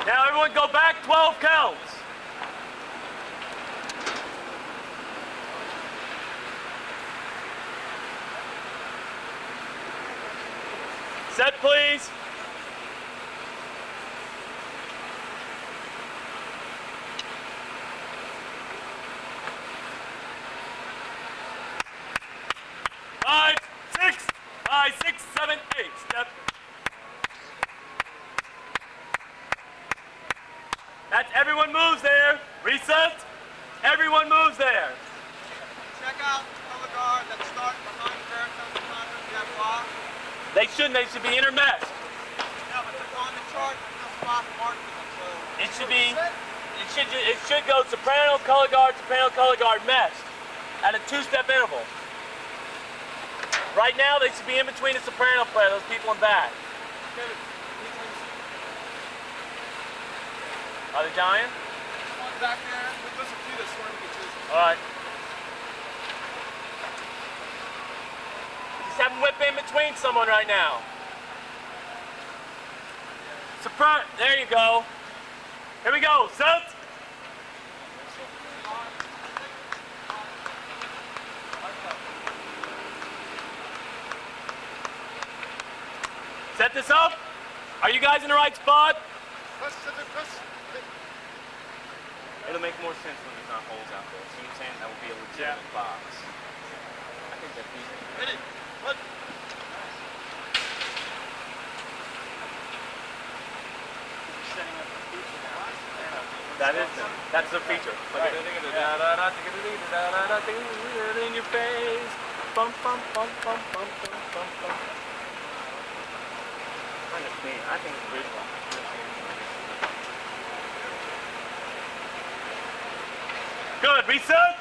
Now everyone go back 12 counts. Set, please. Five, six, 7, 8. Step. That's everyone moves there. Reset. Everyone moves there. Check out color guard that start behind the baritone behind that block. They shouldn't. They should be intermeshed. Yeah, but it's on the chart. There's no spot marking them. So It should be. It should go soprano, color guard, meshed at a 2-step interval. Right now, they should be in between the soprano player. Those people in back. Are they giant? one back there. There's a few that swear to get to. All right. Just have them whip in between someone right now. Soprano. There you go. Here we go. Set. Set this up. Are you guys in the right spot? It'll make more sense when there's not holes out there. See what I'm saying? That will be a legitimate box. I think that's easy. Ready? What? Setting up the feature now. That is them. That's the feature. Right. In your face. Bum, bum, bum, bum, bum, bum, bum, bum. Kind of clean. I think it's visual. Good. Reset.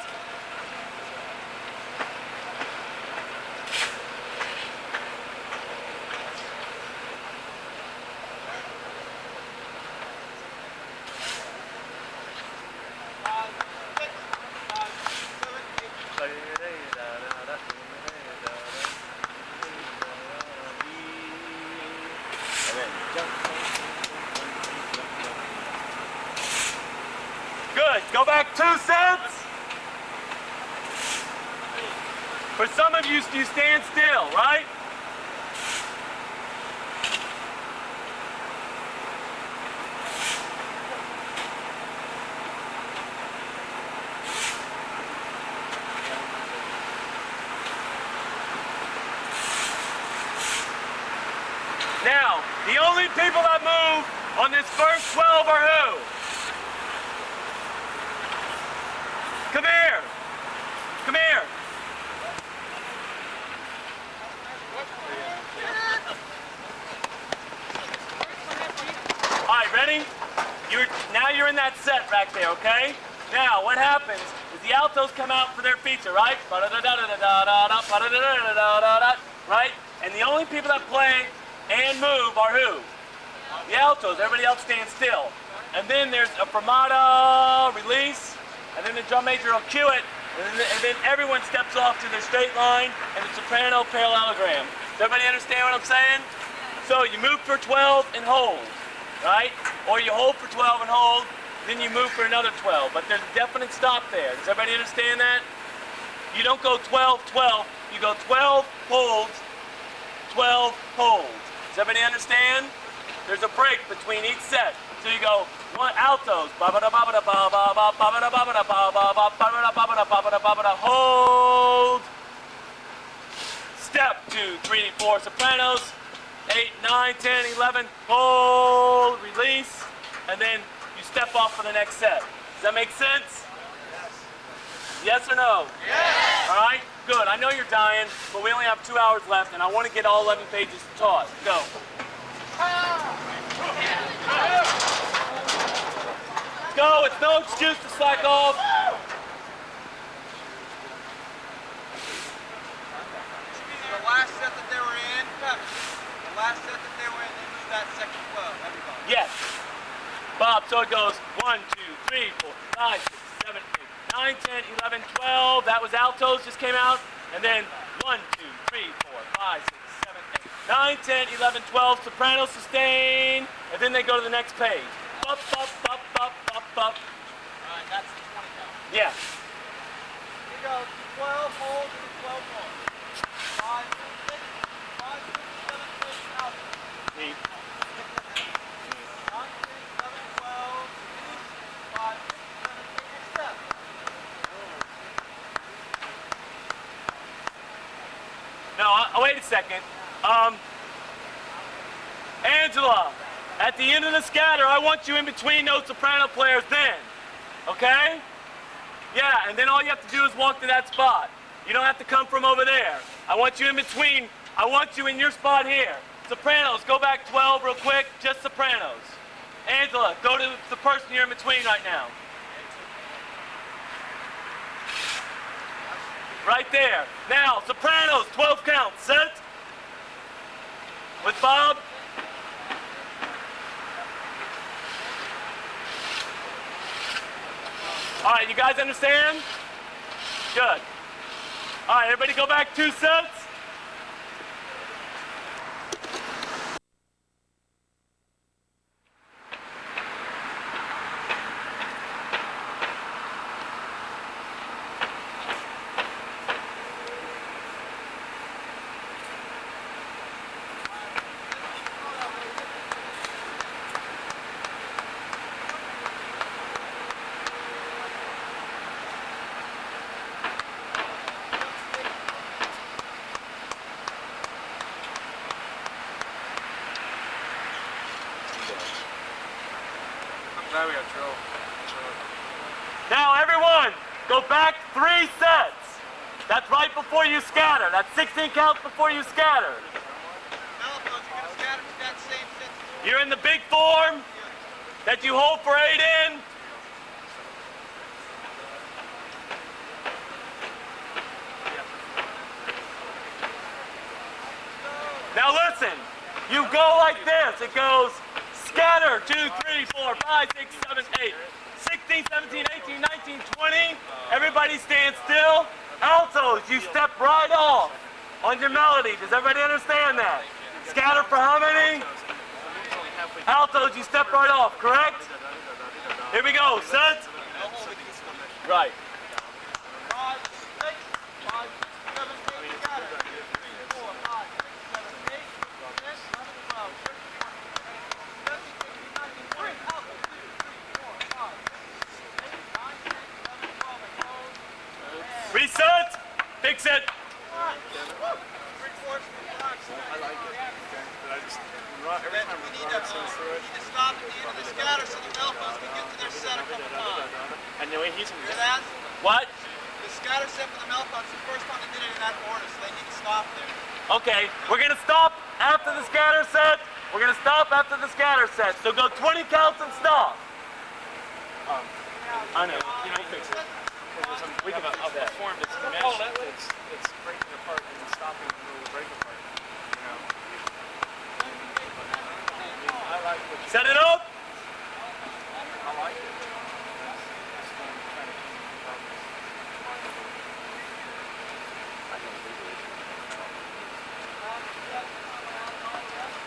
Good. Go back 2 sets. For some of you, you stand still, right? Now, the only people that move on this first 12 are who? Come here. Come here. All right, ready? Now you're in that set back there, okay? Now, what happens is the altos come out for their feature, right? Right? And the only people that play and move are who? The altos. Everybody else stands still. And then there's a fermata, release, and then the drum major will cue it, and then everyone steps off to their straight line and the soprano parallelogram. Does everybody understand what I'm saying? So you move for 12 and hold, right? Or you hold for 12 and hold, then you move for another 12. But there's a definite stop there. Does everybody understand that? You don't go 12, 12. You go 12 holds, 12 holds. Does everybody understand? There's a break between each set. So you go one altos, hold, step 2, 3, 4 sopranos, 8, 9, 10, 11, hold, release, and then you step off for the next set. Does that make sense? Yes or no? Yes. All right, good. I know you're dying, but we only have 2 hours left, and I want to get all 11 pages taught. Go. Go. It's no excuse to slack off. The last set that they were in, the last set that they were in, they moved that second 12, everybody. Yes. Bob, so it goes 1, 2, 3, 4, 5, 6, 7, 8, 9, 10, 11, 12. That was altos, just came out. And then 1, 2, 3, 4, 5, 6, 7, 8, 9, 10, 11, 12. Soprano, sustain. And then they go to the next page. up, up, up, up, up, up. Alright, that's the 20 count. Yeah. Here you go. 12, hold, 12 more. 5, 6, 5, 6, 7, 8, out. Neat. 1, 6, 7, 12, finish. 5, 6, 7, 8, your step. No, wait a second. Angela, at the end of the scatter, I want you in between those soprano players then. Okay? Yeah, and then all you have to do is walk to that spot. You don't have to come from over there. I want you in between. I want you in your spot here. Sopranos, go back 12 real quick. Just sopranos. Angela, go to the person you're in between right now. Right there. Now, sopranos, 12 counts. Set. With Bob. All right, you guys understand? Good. All right, everybody go back 2 sets. Now we got drill. Now, everyone, go back 3 sets. That's right before you scatter. That's 16 counts before you scatter. Melophones, you're going to scatter with that same set. You're in the big form that you hold for 8 in. Now listen, you go like this. It goes scatter, 2, 3, 4, 5, 6, 7, 8, 16, 17, 18, 19, 20. Everybody stand still. Altos, you step right off on your melody. Does everybody understand that? Scatter for how many? Altos, you step right off, correct? Here we go, set. Right. 5, 6, 5, 7, 8, scatter. 2, 3, 4, 5, 6, 7, 8, 10, 11, 12, 13, 14, 15, 16, 17, 18, 19, 20, out. 2, 3, 4, 5, 6, 8, 9, 10, 11, 12, and hold. Reset. Fix it. 3/4 relax. I like it. But I just every Then time we we need run to through it. stop at the end of the scatter so the melophones can get to their center from the pond. And the way he's Hear that? What? The scatter set for the melophones, the first time they did it in that order, so they need to stop there. Okay, we're gonna stop after the scatter set. We're gonna stop after the scatter set. So go 20 counts and stop. I know. you know, fix it. We have a form that's mesh. It's breaking apart and then stopping when we break apart. You know. I like what you Set it up. I like it.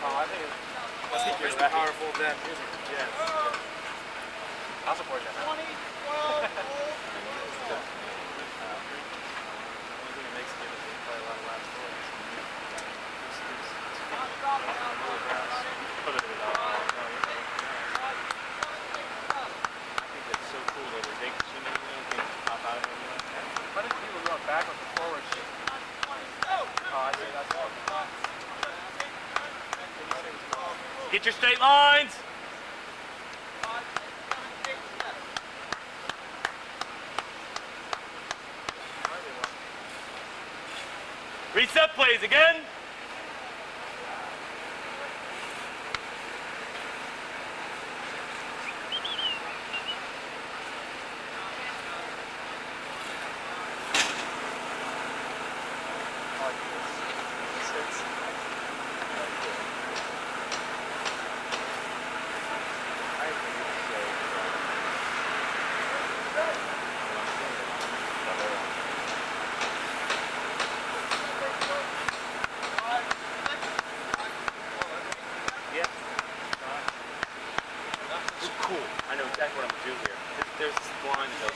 I think it's more powerful than music. Yes. I'll support that. 20, 12, hold. Get your straight lines. Reset plays again. Cool. I know exactly what I'm gonna do here. There's this line that goes.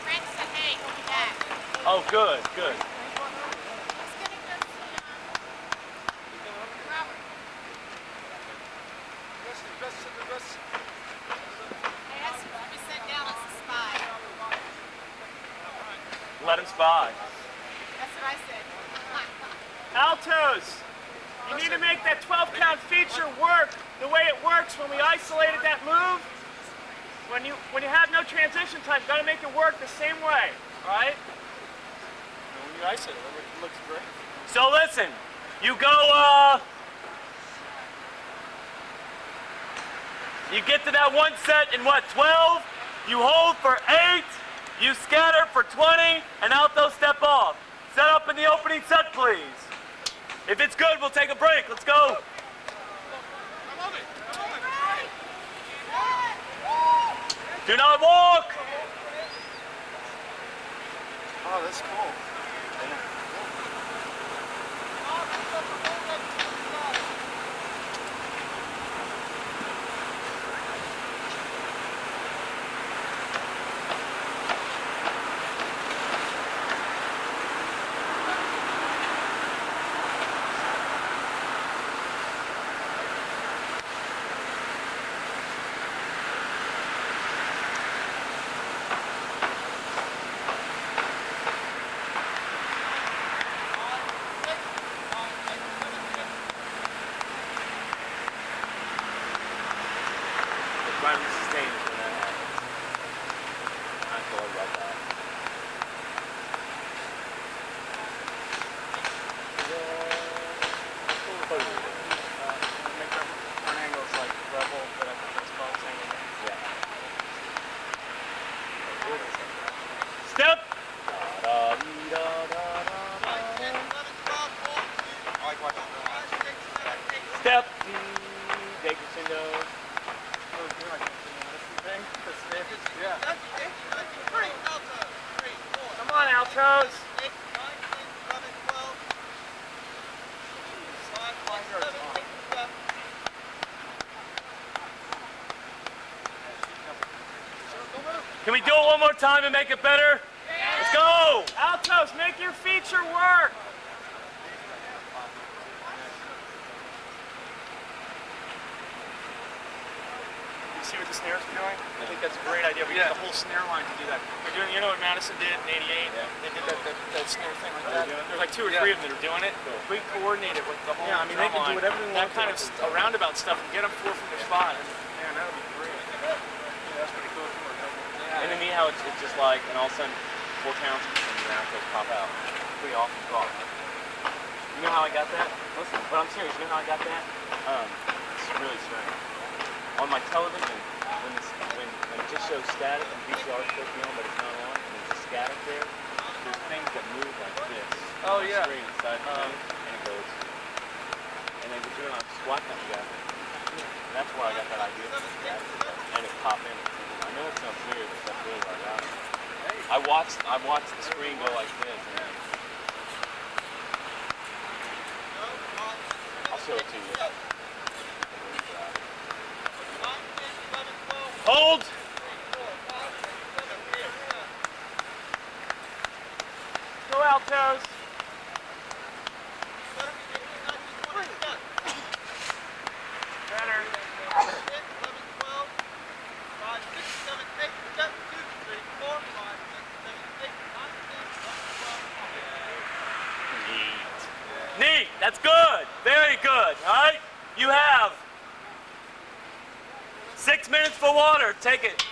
Frank said, hey, he'll be back. Oh, good, good. He's gonna go see, Robert. They asked him to be sent down as a spy. Let him spy. That's what I said. Altos! You need to make that 12 count feature work the way it works when we isolated that move. When you have no transition time, you gotta make it work the same way, right? When you isolate it looks great. So listen, you go, you get to that one set in what, 12? You hold for 8, you scatter for 20, and Alto step off. Set up in the opening set, please. If it's good, we'll take a break. Let's go. Do not walk. Oh, that's cool. Finally sustained when that happens. I feel about that. Make our front angles like level, but I think it's called angle. Yeah. Step. Step. Take your window. Come on, Altos. Can we do it one more time and make it better? Let's go. Altos, make your feature work. You see what the snares are doing? I think that's a great idea. We use the whole snare line to do that. We're doing, you know what Madison did in '88? Yeah. They did that snare thing like that. There's like 2 or 3 of them that are doing it. We coordinate it with the whole Yeah, I mean, they can do whatever they want that kind of roundabout stuff and get them 4 from their spot. Man, that would be great. Yeah, that's pretty cool. And to me, how it's just like, and all of a sudden, 4 counts and the Altos pop out. Pretty awesome call. You know how I got that? Listen, but I'm serious. You know how I got that? It's really strange. On my television, when it just shows static and VCR is supposed to be on, but it's not on, and there's just static there, there's things that move like this. Oh, on the yeah. screen inside the thing, and it goes. And then we're doing on squat that together. And that's where I got that idea from the static, and it popped in. I know it sounds weird, but that's really what I got. I watched the screen go like this, and then I'll show it to you. Hold! Go Altos. Better. 8. Neat. That's good. Very good. All right. You have 6 minutes for water. Take it.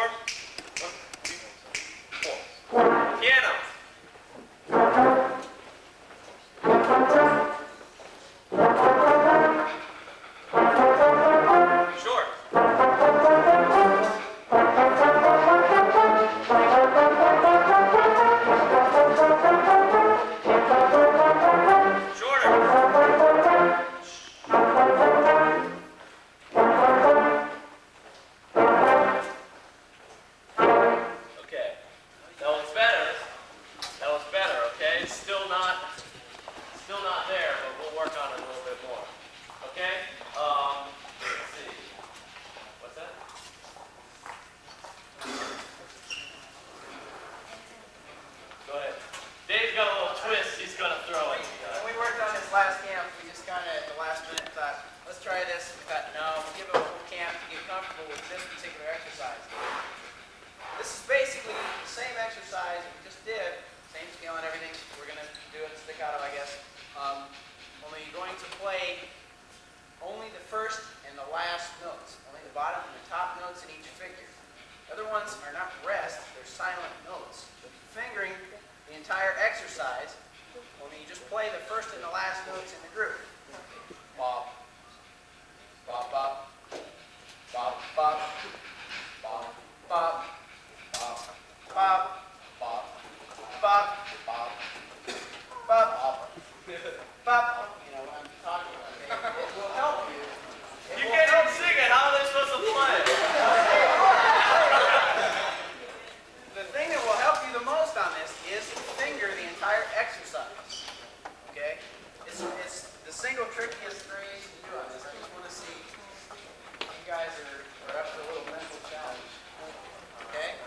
4. 1, 2, 4. Piano. Short. Last camp, we just kind of at the last minute thought, let's try this. We thought, no, we'll give it a whole camp to get comfortable with this particular exercise. This is basically the same exercise we just did, same scale and everything. We're going to do it staccato, I guess. Only you're going to play only the first and the last notes, only the bottom and the top notes in each figure. The other ones are not rest, they're silent notes. Fingering the entire exercise, only you just play the first and the last notes in the group. Bop, bop, bop, bop, bop, bop, bop, bop, bop, bop, bop, bop, bop, bop. You know what I'm talking about. It will help you. You can't even sing it. How are they supposed to play? The thing that will help you the most on this is finger the entire exercise. Okay? It's the single trickiest variation to do on this. I just want to see if you guys are up to a little mental challenge. Okay?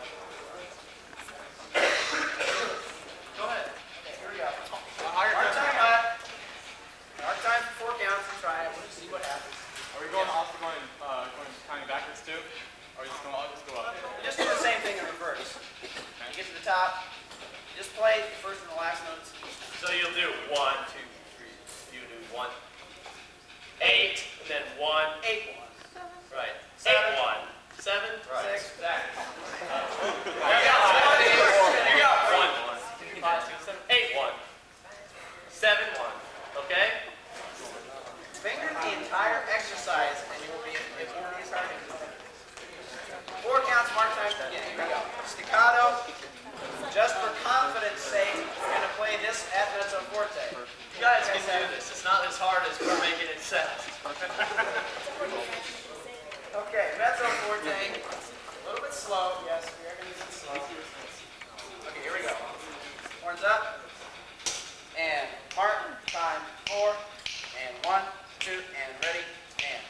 Go ahead. Okay, here we go. Hard time left. Hard time for 4 counts and try it. We'll just see what happens. Are we going also going counting backwards too? Or are you just going I'll just go up? Just do the same thing in reverse. You get to the top, just play the first and the last notes. So you'll do 1, 2, 3. You do 1, 8, and then 1. 8, 1. Right. 7, 8, 1. 7. Right. 6, exactly. There you go. 1, 2, 5, 6, 7, 8, 1. 7, 1. Okay. Finger the entire exercise, and it won't be as hard as you think. 4 counts, mark time to begin. Here we go. Staccato. Just for confidence sake, we're going to play this at mezzo forte. You guys can do this. It's not as hard as we're making it sound. Okay, mezzo forte. A little bit slow. Yes, we are going to use it slow. Okay, here we go. Horns up. And mark. Time. 4. And 1, 2, and ready. And.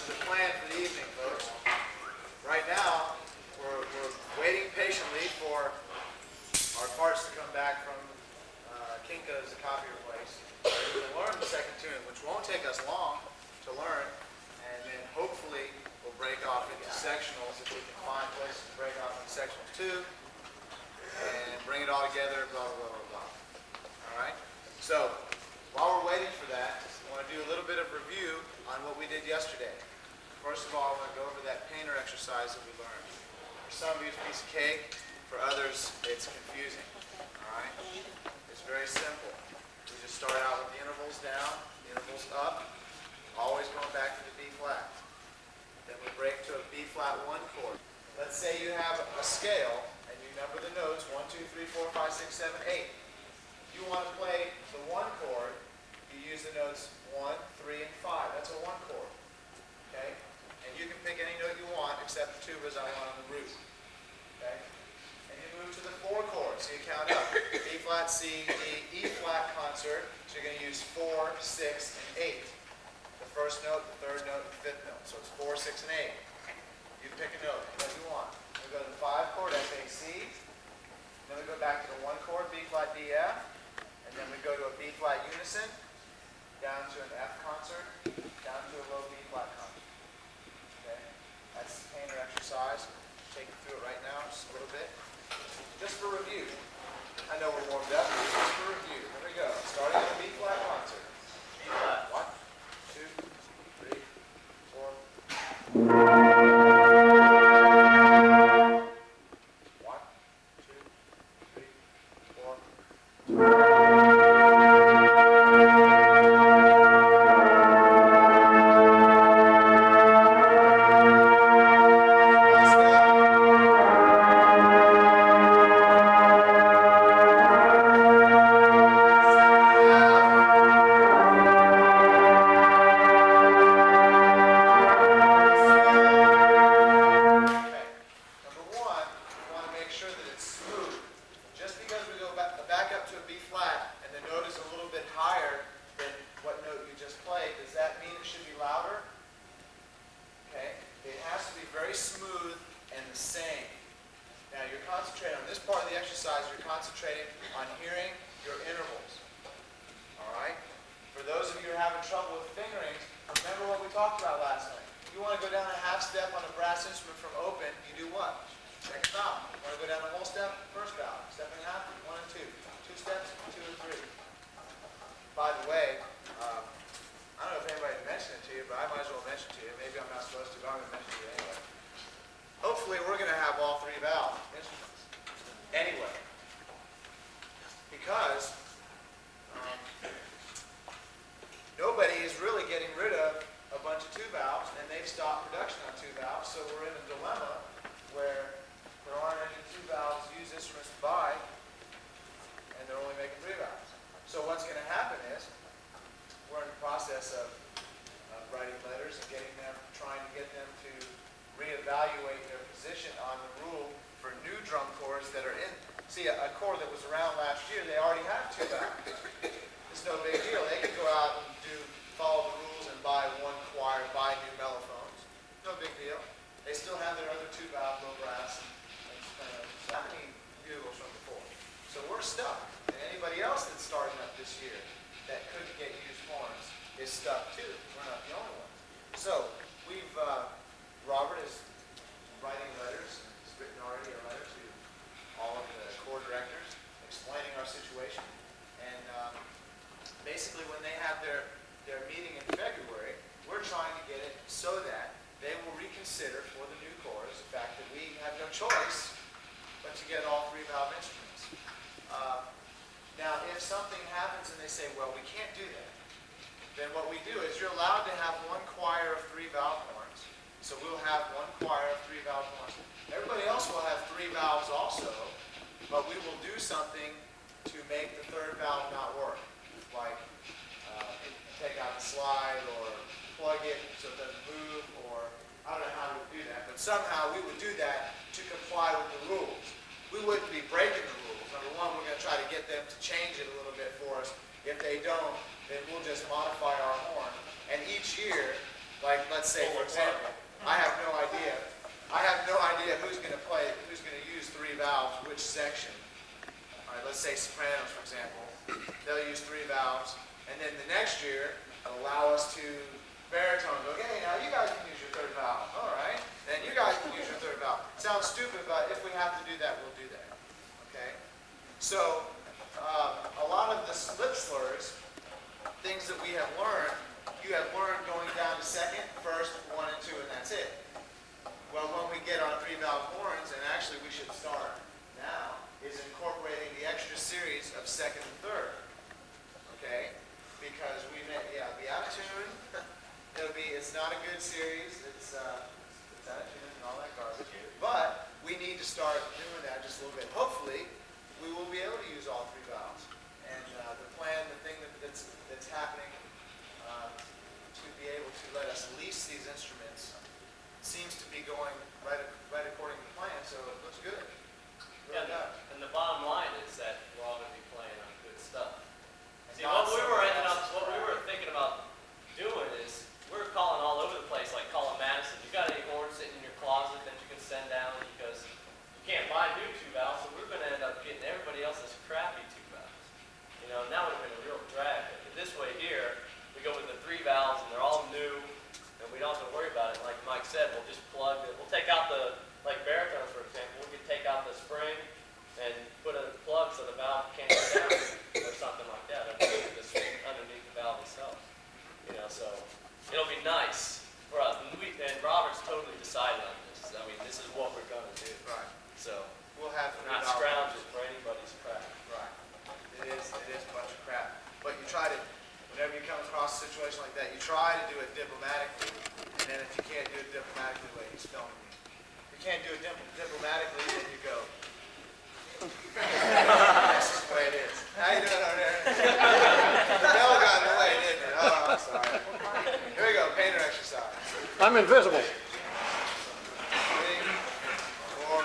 the plan for the evening, folks. Right now, we're waiting patiently for our parts to come back from Kinko's, the copier place. We're going to learn the second tune, which won't take us long to learn, and then hopefully we'll break off into sectionals if we can find places to break off into sectionals too, and bring it all together, blah, blah, blah, blah, blah. All right? So, while we're waiting for that, I want to do a little bit of review on what we did yesterday. First of all, I want to go over that painter exercise that we learned. For some of you, it's a piece of cake. For others, it's confusing. All right? It's very simple. We just start out with the intervals down, the intervals up, always going back to the B flat. Then we break to a B flat 1 chord. Let's say you have a scale and you number the notes 1, 2, 3, 4, 5, 6, 7, 8. If you want to play the 1 chord, you use the notes 1, 3, and 5. That's a 1 chord. Okay? And you can pick any note you want except the tubas I want on the root. Okay? And you move to the 4 chords. So you count up B flat, C, D, E flat concert. So you're going to use 4, 6, and 8. The first note, the third note, and the fifth note. So it's 4, 6, and 8. You pick a note that you want. We go to the 5 chord, F, A, C. Then we go back to the 1 chord, B flat, D, F. And then we go to a B flat unison, down to an F concert, down to a low B flat concert. Okay? That's the painter exercise. Take you through it right now, just a little bit. Just for review. I know we're warmed up, but just for review. Here we go. Starting with a B flat concert. B flat. 1, 2, 3, 4. 1, 2, 3, 4. Somehow we would do that to comply with the rules. We wouldn't be breaking the rules. Number one, we're going to try to get them to change it a little bit for us. If they don't, then we'll just modify our horn. And each year, Like, let's say, for example, I have no idea who's going to use 3 valves, which section. All right, let's say sopranos, for example. They'll use 3 valves, and then the next year, it'll allow us to baritone. Go, okay, now you guys can use your 3rd valve. All right, then you guys can use your 3rd valve. Sounds stupid, but if we have to do that, we'll do that. Okay? So, a lot of the lip slurs, things that we have learned, you have learned going down to 2nd, 1st, 1 and 2, and that's it. Well, when we get our 3 valve horns, and actually we should start now, is incorporating the extra series of 2nd and 3rd. Okay? Because we may, be out of tune. It's not a good series. It's out of tune and all that garbage. But we need to start doing that just a little bit. Hopefully, we will be able to use all 3 valves. And the plan, the thing that's happening to be able to let us lease these instruments seems to be going right according to plan. So it looks good. Really does. And the bottom line is that we're all going to be playing on good stuff. And See, not what we somebody were else's thinking about doing is we're calling all over the place, like calling Madison. You got any horns sitting in your closet that you can send down because you can't buy new 2 valves, so we're going to end up getting everybody else's crappy 2 valves. You know, and that would have been a real drag. But this way here, we go with the 3 valves and they're all new, and we don't have to worry about it. Like Mike said, we'll just plug it. We'll take out like baritones, for example, we could take out the spring and put a plug so the valve can't go down or something like that underneath the valve itself. You know, so it'll be nice for us. And Robert's totally decided on this. I mean, this is what we're going to do. Right. So We'll have we're not scrounging for anybody's crap. Right. It is a bunch of crap. But you try to, whenever you come across a situation like that, you try to do it diplomatically. And then if you can't do it diplomatically, wait, he's filming me. If you can't do it diplomatically, then you go. That's just the way it is. How you doing over there? The bell got in the way, didn't it? Oh, I'm sorry. Here we go, painter exercise. I'm invisible. 3, 4.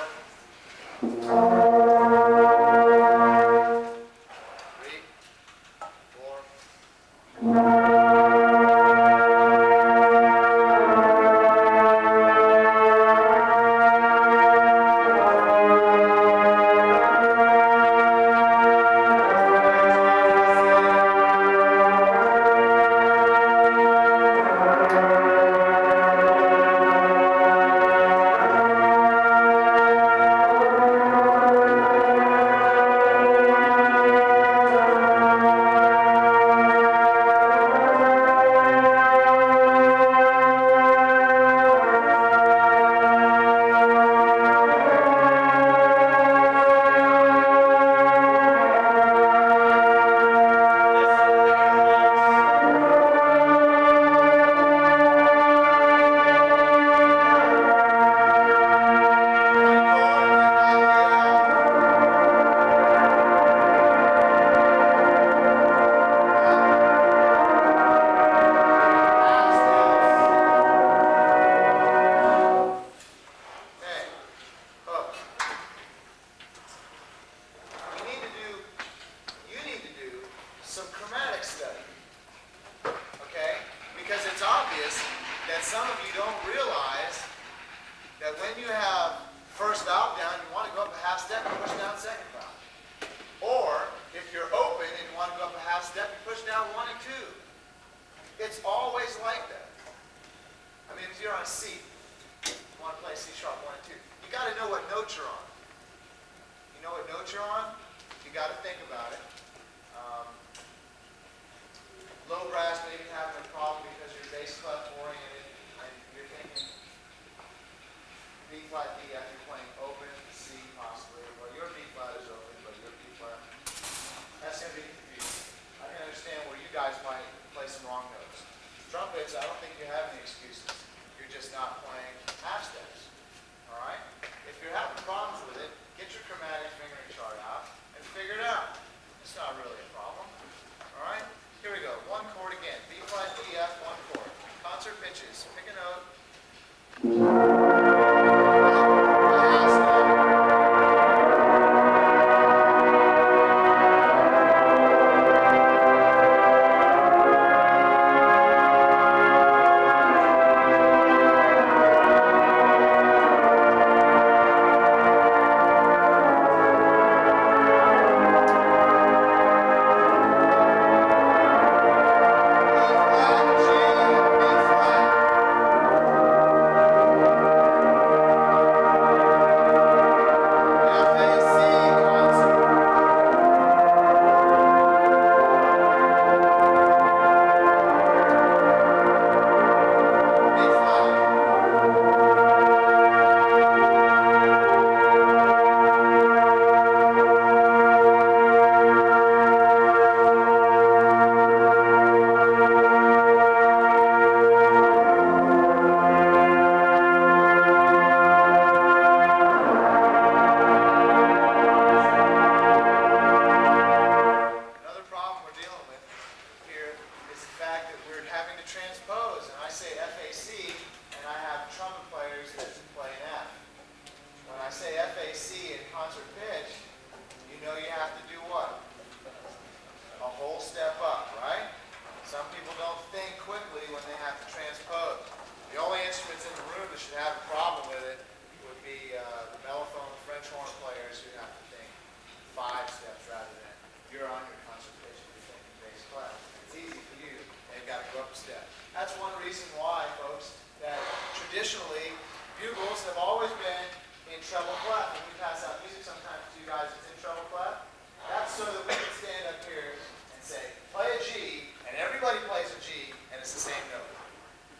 steps rather than you're on your concert pitch and you're thinking bass clef. It's easy for you, and you've got to go up a step. That's one reason why, folks, that traditionally bugles have always been in treble clef. When we pass out music sometimes to you guys, it's in treble clef. That's so that we can stand up here and say, play a G, and everybody plays a G, and it's the same note.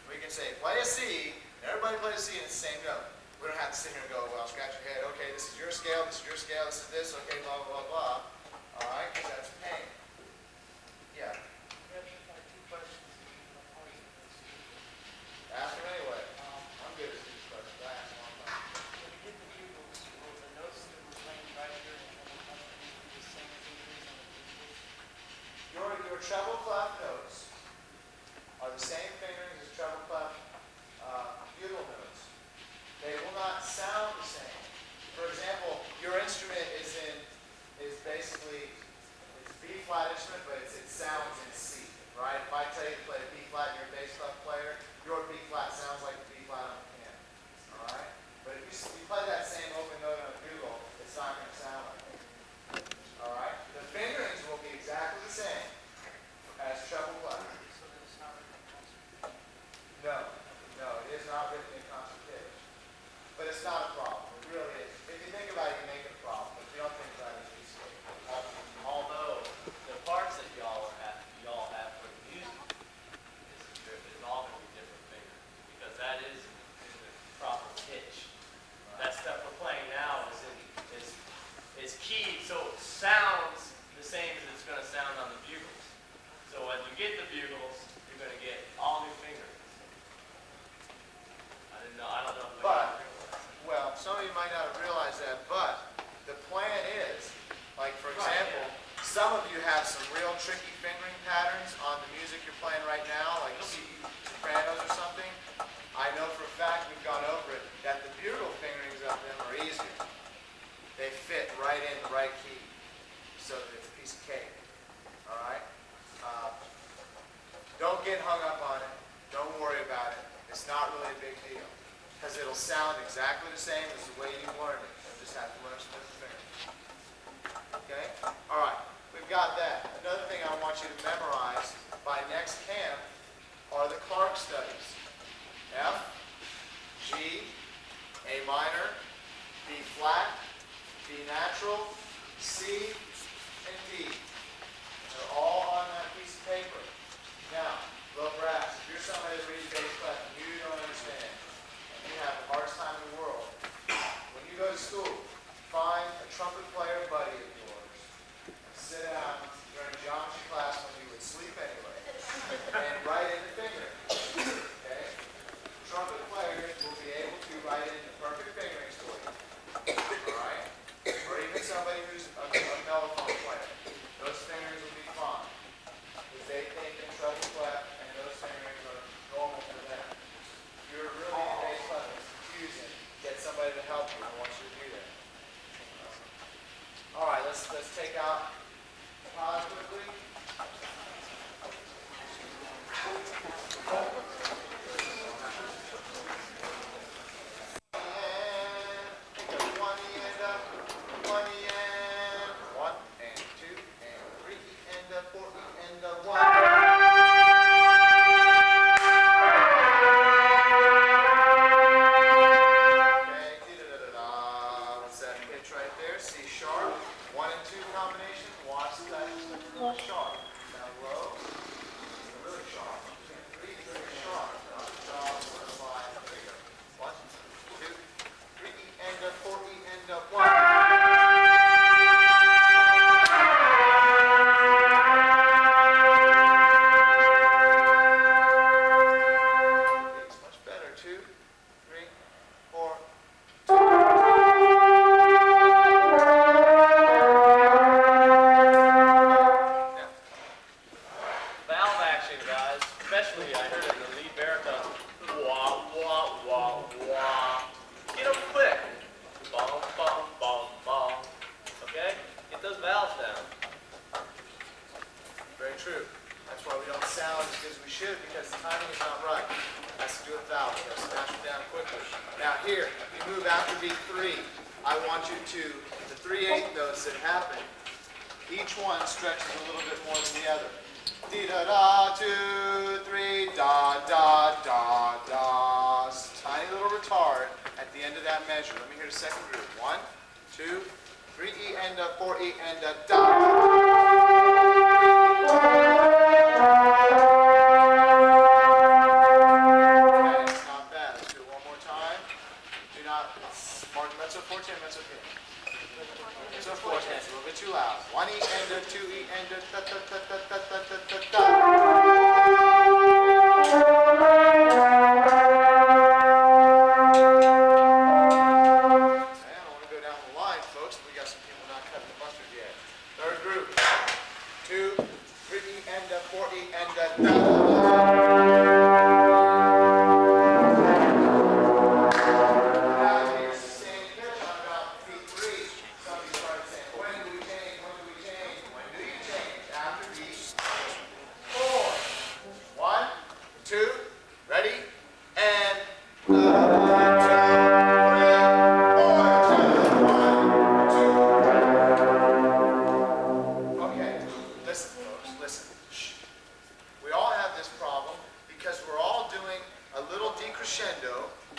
We can say, play a C, and everybody plays a C, and it's the same note. We don't have to sit here and go, well, scratch your head, okay, this is your scale, this is your scale, this is this, okay, blah, blah, blah, blah. All right, because that's pain. Yeah. Ask him anyway. I'm good at these questions. I ask them all the time. When you did the bugles, were the notes that were playing right here and the same fingers on the bugles? Your treble clef notes are the same fingerings as treble clef bugle notes. They will not sound the same. For example, your instrument is basically it's B flat instrument, but it sounds in C, right? If I tell you to play a B flat and you're a bass clef player, your B flat sounds like the B flat on the piano. All right? But if you play that same open note on a bugle, it's not going to sound like it. All right? The fingerings will be exactly the same as treble clef. So then it's not really a concert. No, it is not written in concert pitch. But it's not a problem. It really is. If you think about it, you make it a problem. But if you don't think about it, it's easy. Although the parts that y'all have for the music is all going to be different fingers because that is in the proper pitch. That stuff we're playing now is keyed so it sounds the same as it's going to sound on the bugles. So when you get the bugles, you're going to get all new fingers. I don't know if But, well, some of you might not have realized that, but the plan is, like for example, some of you have some real tricky fingering patterns on the music you're playing right now, like sopranos or something. I know for a fact, we've gone over it, that the bugle fingerings of them are easier. They fit right in the right key, so that it's a piece of cake. All right? Don't get hung up on it. Don't worry about it. It's not really a big deal. Because it'll sound exactly the same as the way you learned it. You'll just have to learn some different fingers. Okay? All right. We've got that. Another thing I want you to memorize by next camp are the Clark studies. F, G, A minor, B flat, B natural, C, and D. They're all on that piece of paper. Now, little brass, if you're somebody that reads bass clef and you don't understand, and you have the hardest time in the world, when you go to school, find a trumpet player buddy of yours, and sit down during geometry class when you would sleep anyway, and write in the finger. Okay? Trumpet players will be able to write in the perfect fingerings for you. Alright? Or even somebody who's a mellophone player. Those fingerings will be fine. Because they think in treble clef, and those fingerings are normal for them. If you're really in bass clef and it's confusing, get somebody to help you. I want you to do that. All right, let's take out pause quickly. The 3/8 notes that happen each one stretches a little bit more than the other. Dee da da, 2, 3, da da da da. Tiny little retard at the end of that measure. Let me hear the second group. 1, 2, 3 E and a 4 E and a da. Okay, it's not bad. Let's do it one more time. Do not mark mezzo forte and mezzo piano. Mezzo forte, it's a little bit too loud. 1 E and a 2 E and a da da da da da da da da da.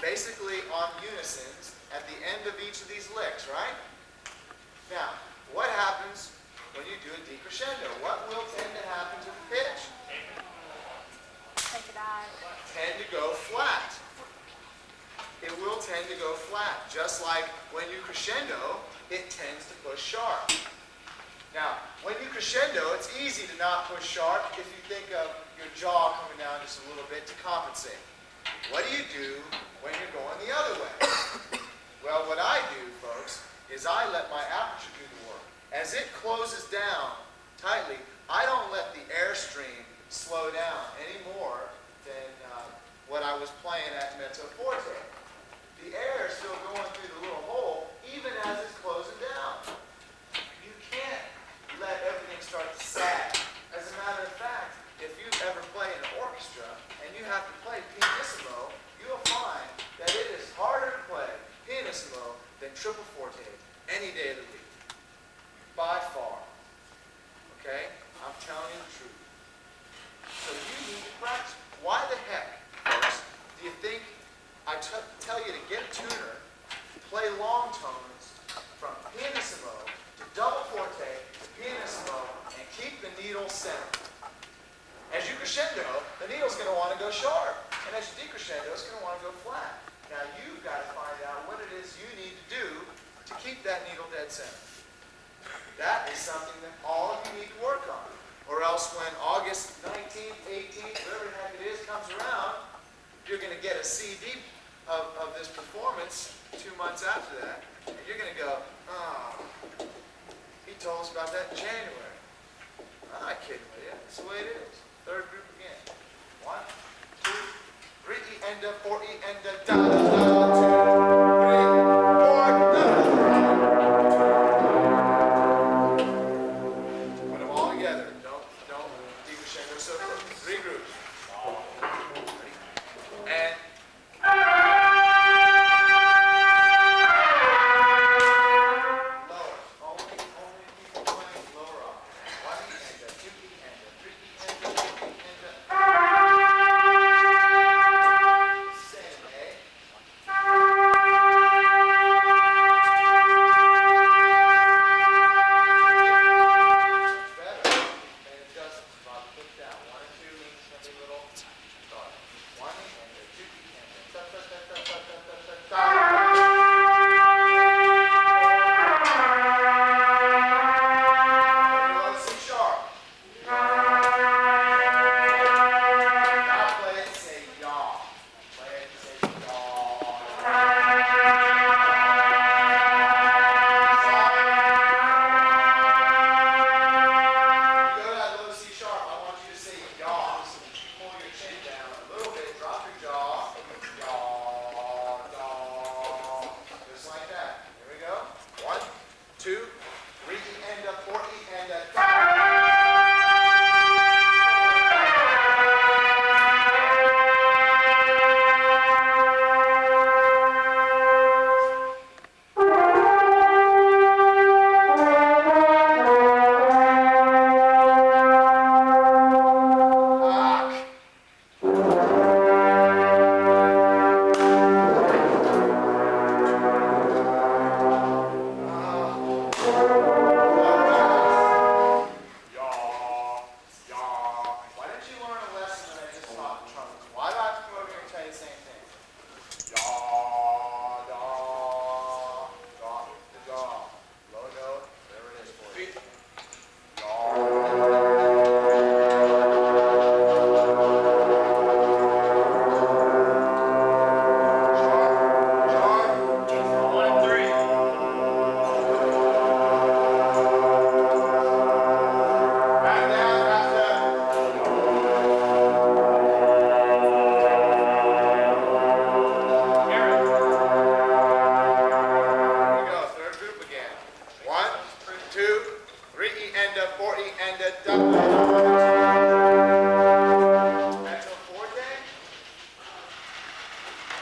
Basically on unisons at the end of each of these licks, right? Now, what happens when you do a decrescendo? What will tend to happen to the pitch? Tend to go flat. It will tend to go flat, just like when you crescendo, it tends to push sharp. Now, when you crescendo, it's easy to not push sharp if you think of your jaw coming down just a little bit to compensate. What do you do when you're going the other way? Well, what I do, folks, is I let my aperture do the work. As it closes down tightly, I don't let the airstream slow down any more than what I was playing at mezzo forte. The air is still going through the little hole even as it's closing down. You can't let everything start to sag. As a matter of fact, if you ever play in an orchestra and you have to play pianissimo, you'll find that it is harder to play pianissimo than triple forte any day of the week. By far. Okay? I'm telling you the truth. So you need to practice. Why the heck, folks, do you think I tell you to get a tuner, play long tones from pianissimo to double forte to pianissimo, and keep the needle centered? As you crescendo, the needle's going to want to go sharp. And as you decrescendo, it's going to want to go flat. Now you've got to find out what it is you need to do to keep that needle dead center. That is something that all of you need to work on. Or else when August 19th, 18th, whatever the heck it is, comes around, you're going to get a CD of this performance 2 months after that. And you're going to go, oh, he told us about that in January. I'm not kidding with you. That's the way it is. Third group again. 1, 2, 3 E and a 4 E and a da da da 2, 3, 4 da. Put them all together. Don't decrescendo so quick. 3 groups. Ready? And lower. Only people playing lower off. 1 E and a 2 E and a 3 E and a 4 E and a. Same, eh? and a 4 E and a double. Mezzo forte.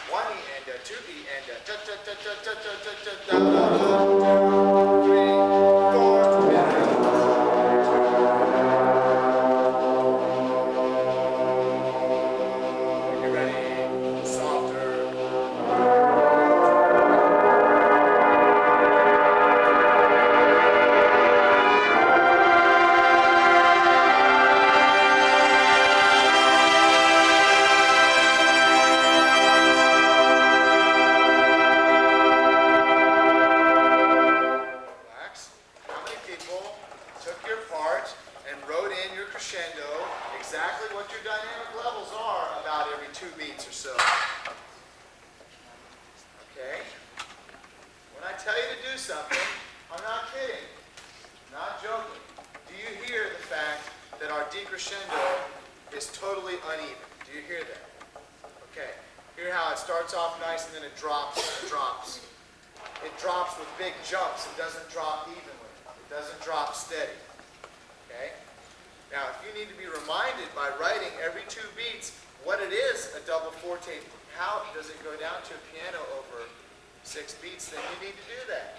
1 E and a 2 E and a ta ta ta ta ta ta ta ta ta. 2, 3, 4. When you're ready, softer. How many people took your part and wrote in your crescendo exactly what your dynamic levels are about every 2 beats or so? Okay? When I tell you to do something, I'm not kidding. Not joking. Do you hear the fact that our decrescendo is totally uneven? Do you hear that? Okay. Hear how it starts off nice and then it drops and drops. It drops with big jumps. It doesn't drop evenly. It doesn't drop steady. Okay? Now, if you need to be reminded by writing every 2 beats what it is a double forte, how does it go down to a piano over 6 beats, then you need to do that.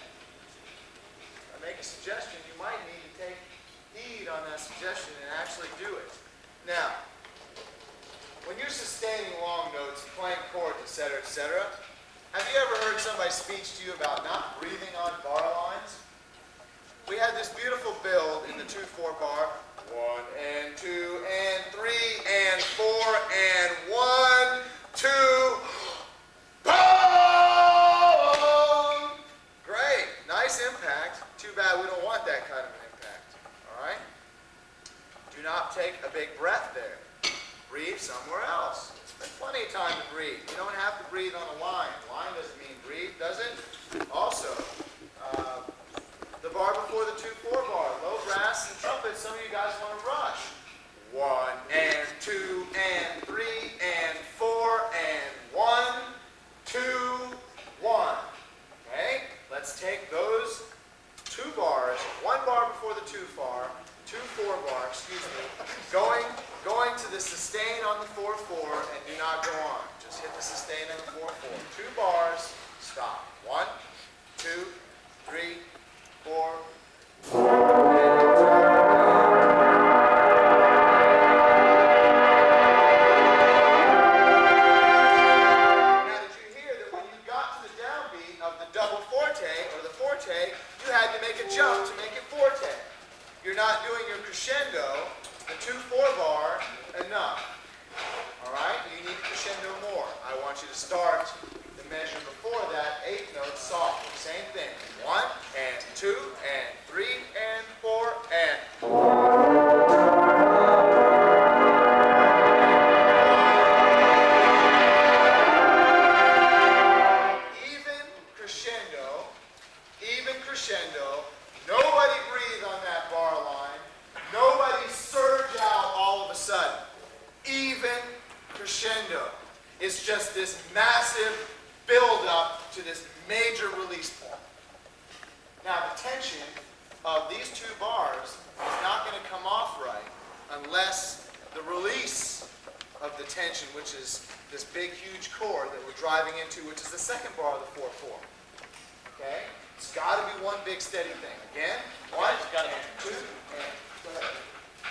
I make a suggestion. You might need to take heed on that suggestion and actually do it. Now, when you're sustaining long notes, playing chords, etc., have you ever heard somebody speak to you about not breathing on bar lines? We had this beautiful build in the 2/4 bar. 1 and 2 and 3 and 4 and 1, 2, boom! Great, nice impact. Too bad we don't want that kind of an impact. All right? Do not take a big breath there. Breathe somewhere else. There's plenty of time to breathe. You don't have to breathe on a line. Line doesn't mean breathe, does it? Also, the bar before the 2/4 bar, low brass and trumpet, some of you guys want to rush. 1 and 2 and 3 and 4 and 1, 2, 1. Okay? Let's take those 2 bars, 1 bar before the 2/4 bar, going to the sustain on the 4/4 and do not go on. Just hit the sustain on the 4/4. 2 bars, stop. 1, 2, 3, 4. Now, did you hear that when you got to the downbeat of the double forte or the forte, you had to make a jump to make it forte? You're not doing your crescendo, the 2/4 bar, enough. All right? You need crescendo more. I want you to start the measure before that, 8 notes softly. Same thing. 1 and 2 and 3 and 4 and. Even crescendo. Nobody breathe on that bar line. Nobody surge out all of a sudden. Even crescendo. It's just this massive build up to this major release point. Now, the tension of these 2 bars is not going to come off right unless the release of the tension, which is this big, huge chord that we're driving into, which is the 2nd bar of the 4/4. Okay? It's got to be one big steady thing. Again, 1 and 2 and 3.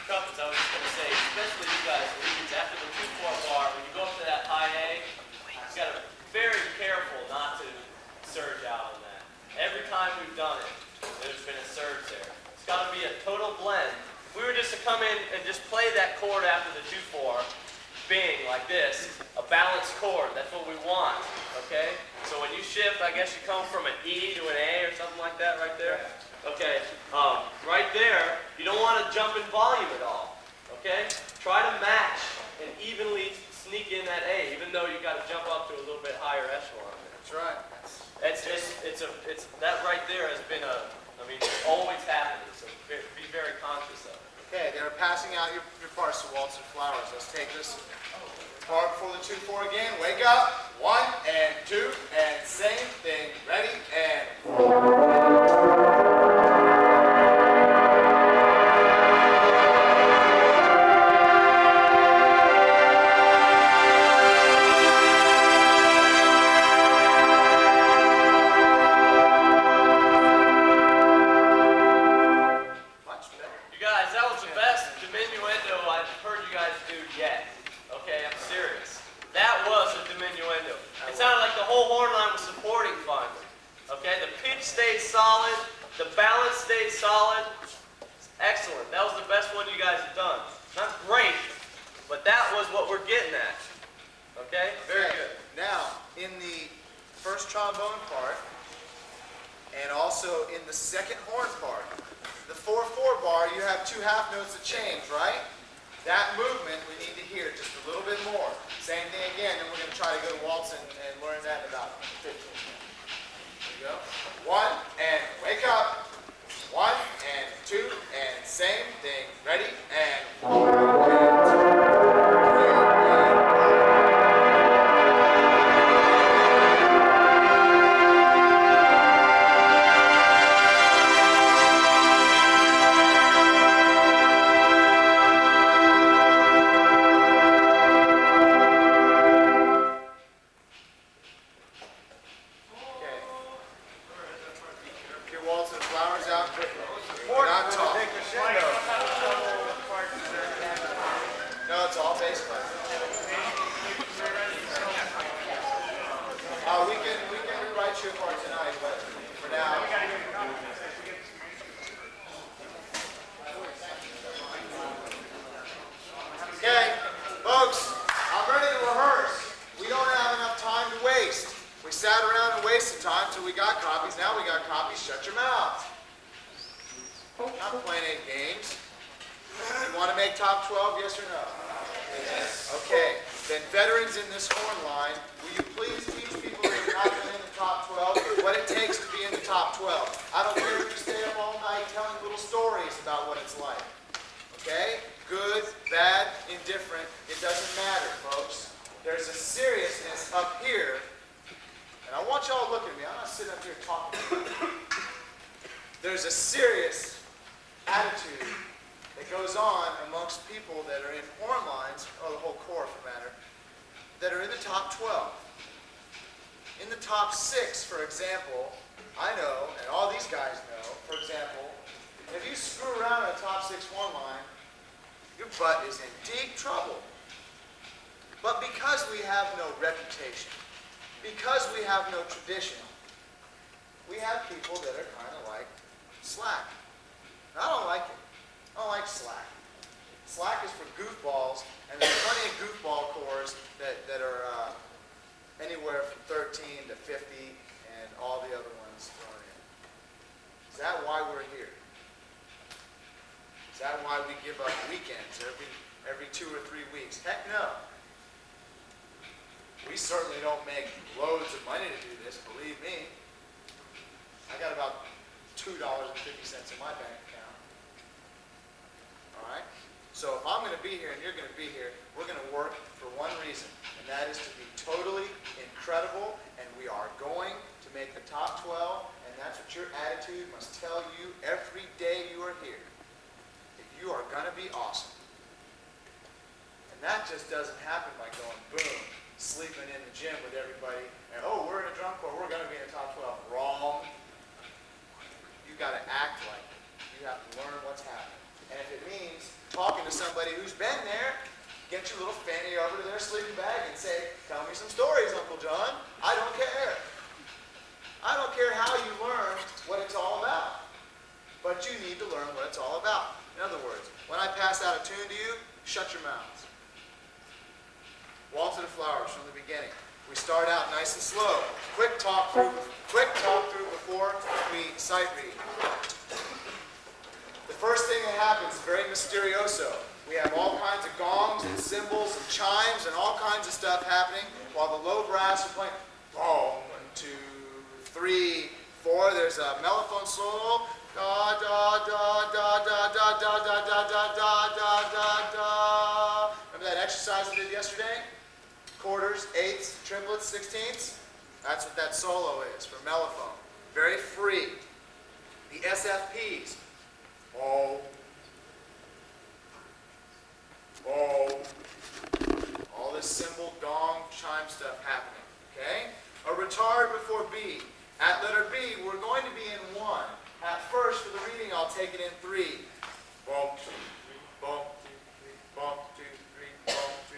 Trumpets, I was just going to say, especially you guys, after the 2/4 bar, when you go up to that high A, you've got to be very careful not to surge out on that. Every time we've done it, there's been a surge there. It's got to be a total blend. If we were just to come in and just play that chord after the 2/4, bing, like this, a balanced chord, that's what we want, okay? So when you shift, I guess you come from an E to an A or something like that right there. Okay, right there, you don't want to jump in volume at all, okay? Try to match and evenly sneak in that A, even though you got to jump up to a little bit higher echelon there. That's right. It's that right there has been it's always happening, so be very conscious of it. Okay, they're passing out your parts to Waltz and Flowers. Let's take this bar before the 2/4 again. Wake up. 1 and 2 and same thing. Ready and. tone part, and also in the second horn part. The 4/4 bar, you have 2 half notes of change, right? That movement we need to hear just a little bit more. Same thing again, and we're going to try to go to waltz and learn that in about 15 minutes. Here we go. 1, and wake up. 1, and 2, and same thing. Ready? And 1, 2, 3, okay, folks, I'm ready to rehearse. We don't have enough time to waste. We sat around and wasted time until we got copies. Now we got copies. Shut your mouth. Not playing any games. You want to make top 12, yes or no? Yes. Okay, then veterans in this horn line, will you please teach people that have not been in the top 12 what it takes to be in the top 12? I don't care if you stay up all night telling little stories about what it's like. Okay? Good, bad, indifferent, it doesn't matter, folks. There's a seriousness up here, and I want y'all to look at me. I'm not sitting up here talking about it. There's a serious attitude that goes on amongst people that are in horn lines, or the whole corps for matter, that are in the top 12. In the top 6, for example, I know, and all these guys know, for example, if you screw around in a top 6 horn line, your butt is in deep trouble. But because we have no reputation, because we have no tradition, we have people that are kind of like slack. And I don't like it. I don't like slack. Slack is for goofballs, and there's plenty of goofball corps that are anywhere from 13 to 50 and all the other ones thrown in. Is that why we're here? Is that why we give up weekends every 2 or 3 weeks? Heck no. We certainly don't make loads of money to do this, believe me. I got about $2.50 in my bank account. All right? So if I'm going to be here and you're going to be here, we're going to work for one reason, and that is to be totally incredible, and we are going to make the top 12, and that's what your attitude must tell you every day you are here. You are going to be awesome. And that just doesn't happen by going boom, sleeping in the gym with everybody, and oh, we're in a drum corps, we're going to be in the top 12. Wrong. You got to act like it. You have to learn what's happening. And if it means talking to somebody who's been there, get your little fanny over to their sleeping bag and say, tell me some stories, Uncle John. I don't care. I don't care how you learn what it's all about. But you need to learn what it's all about. In other words, when I pass out a tune to you, shut your mouths. Waltz of the Flowers from the beginning. We start out nice and slow. Quick talk through before we sight read. The first thing that happens is very mysterioso. We have all kinds of gongs and cymbals and chimes and all kinds of stuff happening while the low brass are playing. 1, 2, 3, 4. There's a mellophone solo. Da da da da da da da da da da da da da. Remember that exercise we did yesterday? Quarters, eighths, triplets, sixteenths. That's what that solo is for mellophone. Very free. The SFPs. Oh. Oh. All this cymbal, gong, chime stuff happening. Okay? A retard before B. At letter B, we're going to be in 1. At first, for the reading, I'll take it in 3. Bump, 2, 3, bump, 2, 3, bump, 2, 3, bump, 2.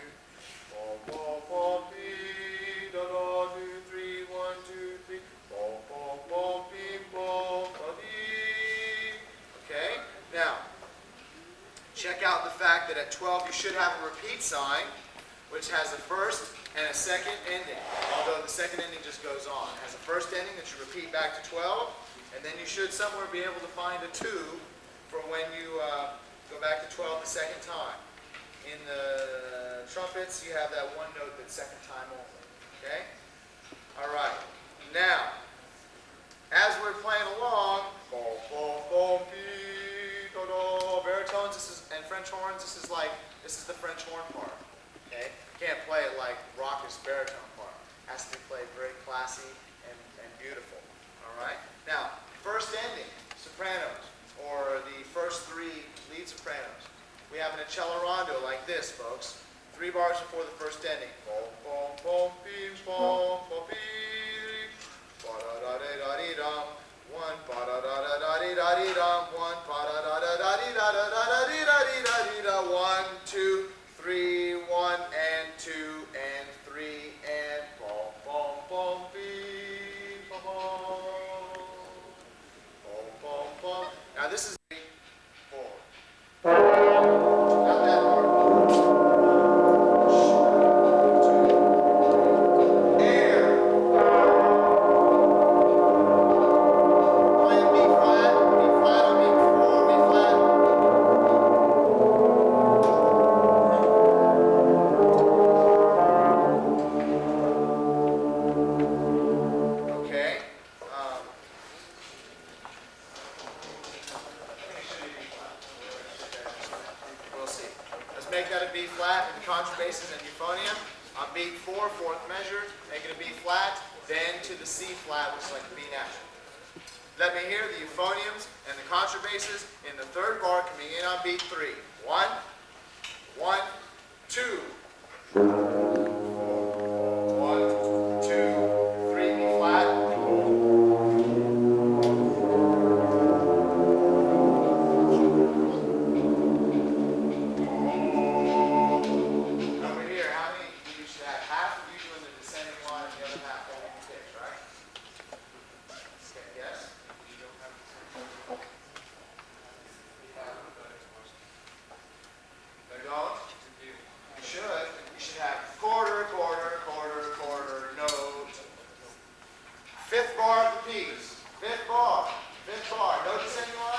Bump, bump, bump, dee, da, da, 2, 3, 1, 2, 3. Bump, bump, bump, bing, bump, da, dee. Okay? Now, check out the fact that at 12 you should have a repeat sign. which has a first and a second ending, although the second ending just goes on. It has a first ending that you repeat back to 12, and then you should somewhere be able to find a 2 for when you go back to 12 the second time. In the trumpets, you have that one note that's second time only. Okay? All right. Now, as we're playing along, boom, boom, boom, dee, do, do, baritones, and French horns, this is the French horn part. Okay? You can't play it like raucous baritone part. It has to be played very classy and beautiful. All right? Now, first ending, sopranos, or the first 3 lead sopranos. We have an accelerando like this, folks. 3 bars before the first ending. Boom, boom, boom, beam, boom, boom, beam. Ba-da-da-da-da-dee-dum. 1, ba-da-da-da-da-dee-da-dee-dum. 1, ba-da-da-da-da-dee-da-dee-da-dee-da-dee-da. 1, 2, 3, 1, and 2, and 3, and boom, boom, boom, beam, boom, boom. Boom, boom, boom. Now this is 3, 4. Not that hard. Air. Playing B flat on B4, B flat. Okay. We'll see. Let's make that a B flat in contrabasses and euphonium. On beat 4, 4th measure, make it a B flat, then to the C flat, which is like a B natural. Let me hear the euphoniums and the contrabasses in the 3rd bar coming in on beat 3. 1, 1, 2. 1, 2, 3, B flat. Over here, how many you should have? Half of you doing the descending line and the other half holding the pitch, right? Okay, yes? You don't have descending. You don't? You should. You should have quarter, quarter, quarter, quarter, note. 5th bar of the piece. 5th bar. 5th bar. No descending line?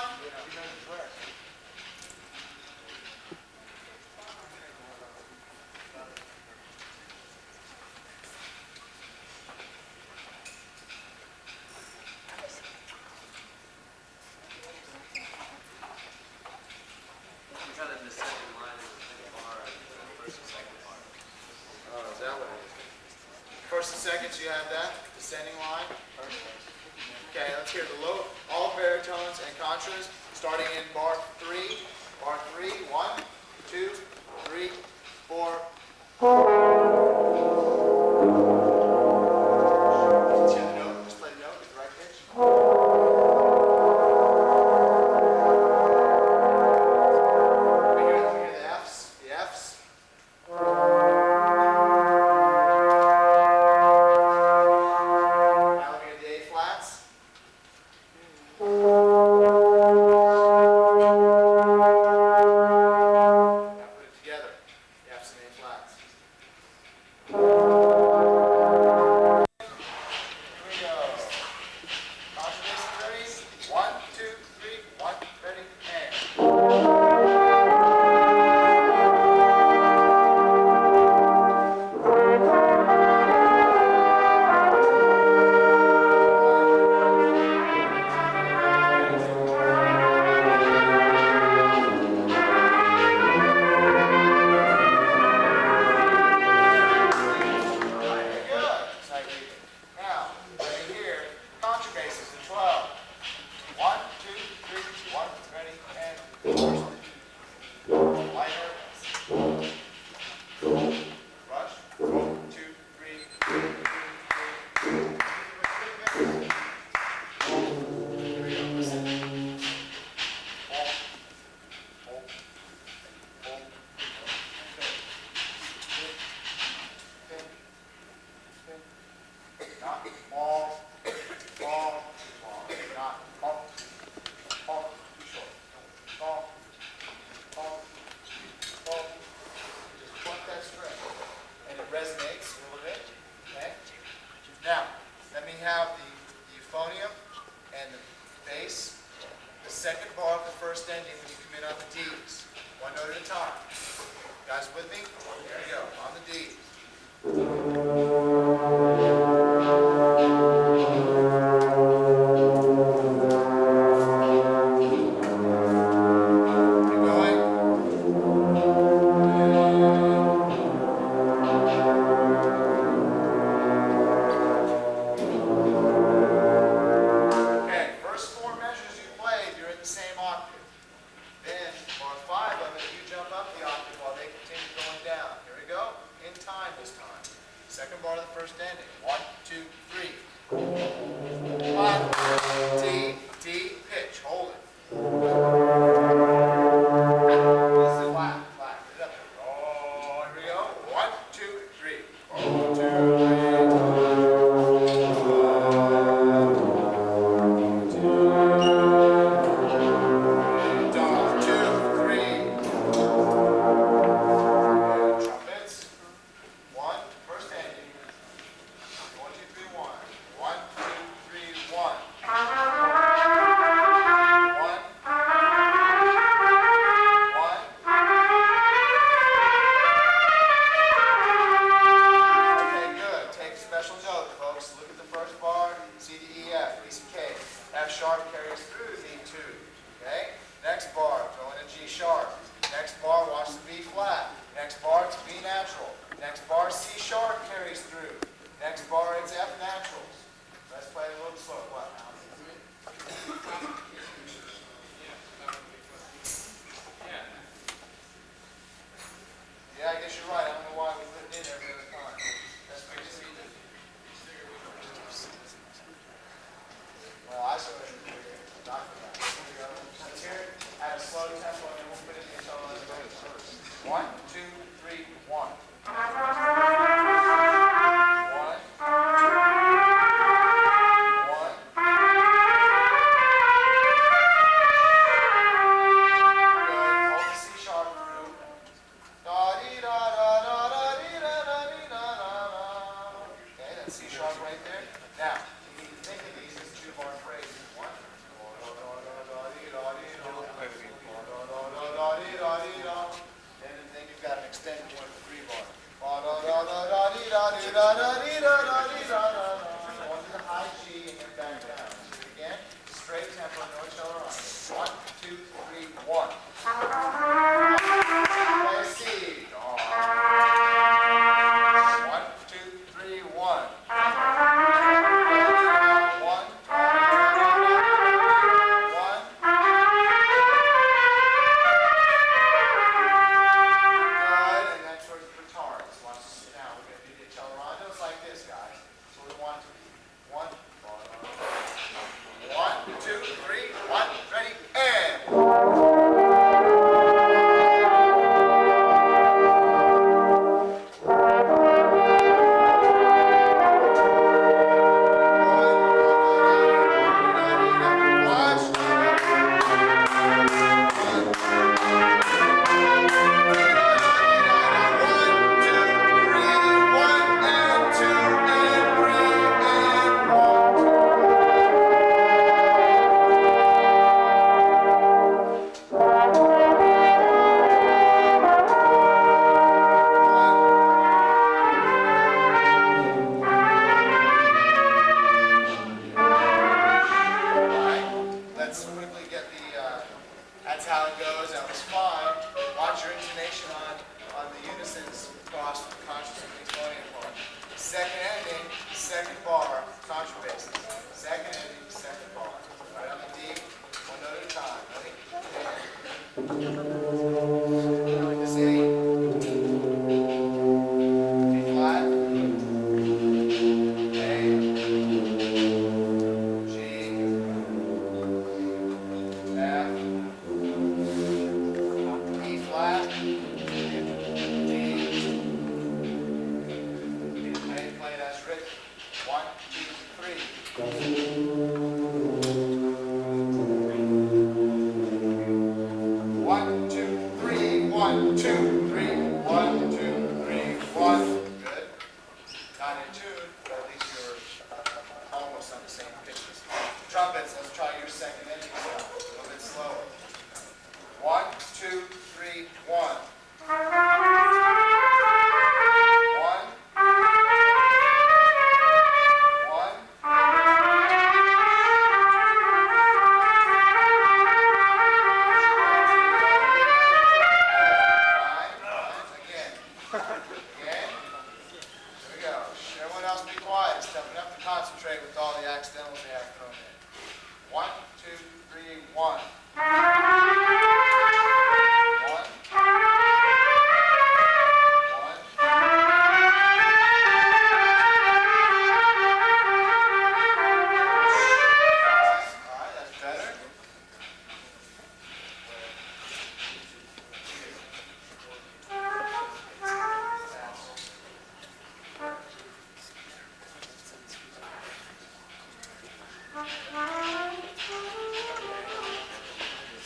Oh, is that what it is? First and second, so you have that descending line. Okay, let's hear the low, all baritones and contras, starting in bar 3. Bar 3, 1, 2, 3, 4. Let's hear the note. Just play the note with the right pitch. We hear the Fs. The Fs. Now we hear the A flats. One note at a time. You guys with me? Here we go. On the D. Keep going. Okay, first 4 measures you played, you're in the same octave. Then, for 5 of it, you jump up the octave while they continue going down. Here we go. In time this time. Second bar of the first ending. 1, 2, 3. 1, D, D, pitch. Hold it. Flat, flat. Get it up there. Oh, here we go. 1, 2, 3. 1, 2, 3. Down, 2, 3. And trumpets. 1, first ending. 1, 2, 3, 1. 1, 2, 3, 1. 1. Okay, good. Take a special note, folks. Look at the first bar. C to E, F, B, C, K. F sharp carries through D 2. Okay? Next bar, throw in a G sharp. Next bar, watch the B flat. Next bar, it's B natural. Next bar, C sharp carries through. Next bar, it's F naturals. Let's play a little slow. What? Yeah, I guess you're right. I don't know why we put it in every other time. That's pretty easy. Well, I sort of not for that. Here we go. Let's hear it at a slow tempo, and then we'll put it in until the first. 1, 2, 3, 1. 1. 1. Good. Hold the C sharp through. Da dee da da da da dee da da dee da da da. Okay, that's C sharp right there. Now, you need to think of these as 2-bar phrases. 1. Da da da da dee da dee da. Da da da da dee da dee da. Then you've got an extended one for 3-bar. Da da da da dee da dee da da dee da da dee da da. Going to the high G and then back down. Do it again. Straight tempo, no acceleration. 1, 2, 3, 1. Play a C. 1, 2, 3, 1. 1. Good, and then towards the guitars. Watch this now. We're going to do the accelerandos like this, guys. So we want to be 1, 2, 3, 1. Ready, and. Let's quickly get the, that's how it goes. That was fine. Watch your intonation on the unisons across the conscious and exponent part. Second ending, second bar, contrabass. Second ending, second bar. Right on the D, 1 note at a time. Ready? And this A. D flat. A. G. F, E flat, D. Play it as written. 1, 2, 3. 1, 2, 3, 1, 2, 3, 1, 2, 3, 1. Good. Not in tune, but at least you're almost on the same pitches. Trumpets, let's try your second ending stuff. A little bit slower. 1, 2, 3, 3, 1. 1. 1. 5. Again. Again. Here we go. Everyone else be quiet. Stepping up to concentrate with all the accidentals they have thrown in. 1, 2, 3, 1. 1.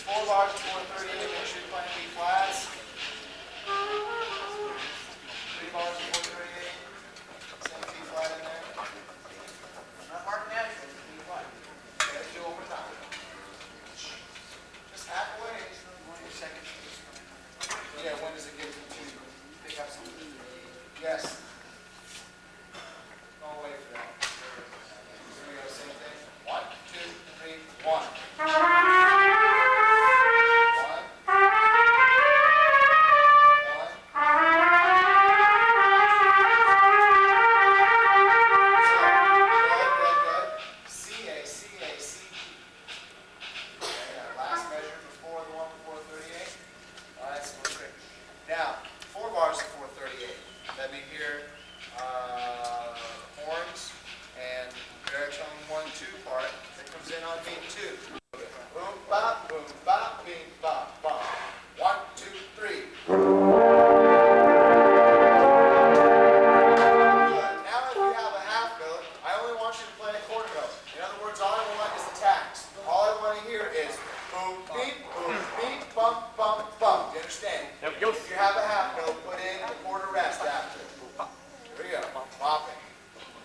4 bars of 438, make sure you're playing B flats. 3 bars of 438, same B flat in there. Not marking natural, it's B flat. Okay, let's do it one more time. Just halfway. Yeah, when does it get to pick up something? Yes. Don't wait for that. Here we go, same thing. 1, 2, 3, 1. 1. Now, 4 bars of 438. Let me hear horns and baritone 1-2 part that comes in on beat 2. Boom bop, beat bop, bop. 1, 2, 3. Good. Now if you have a half note, I only want you to play a quarter note. In other words, all I want is the taps. All I want to hear is boom, beat, bump, bump, bump. Do you understand? There we go. If you have a half note, put in a quarter rest after. Here we go. Popping.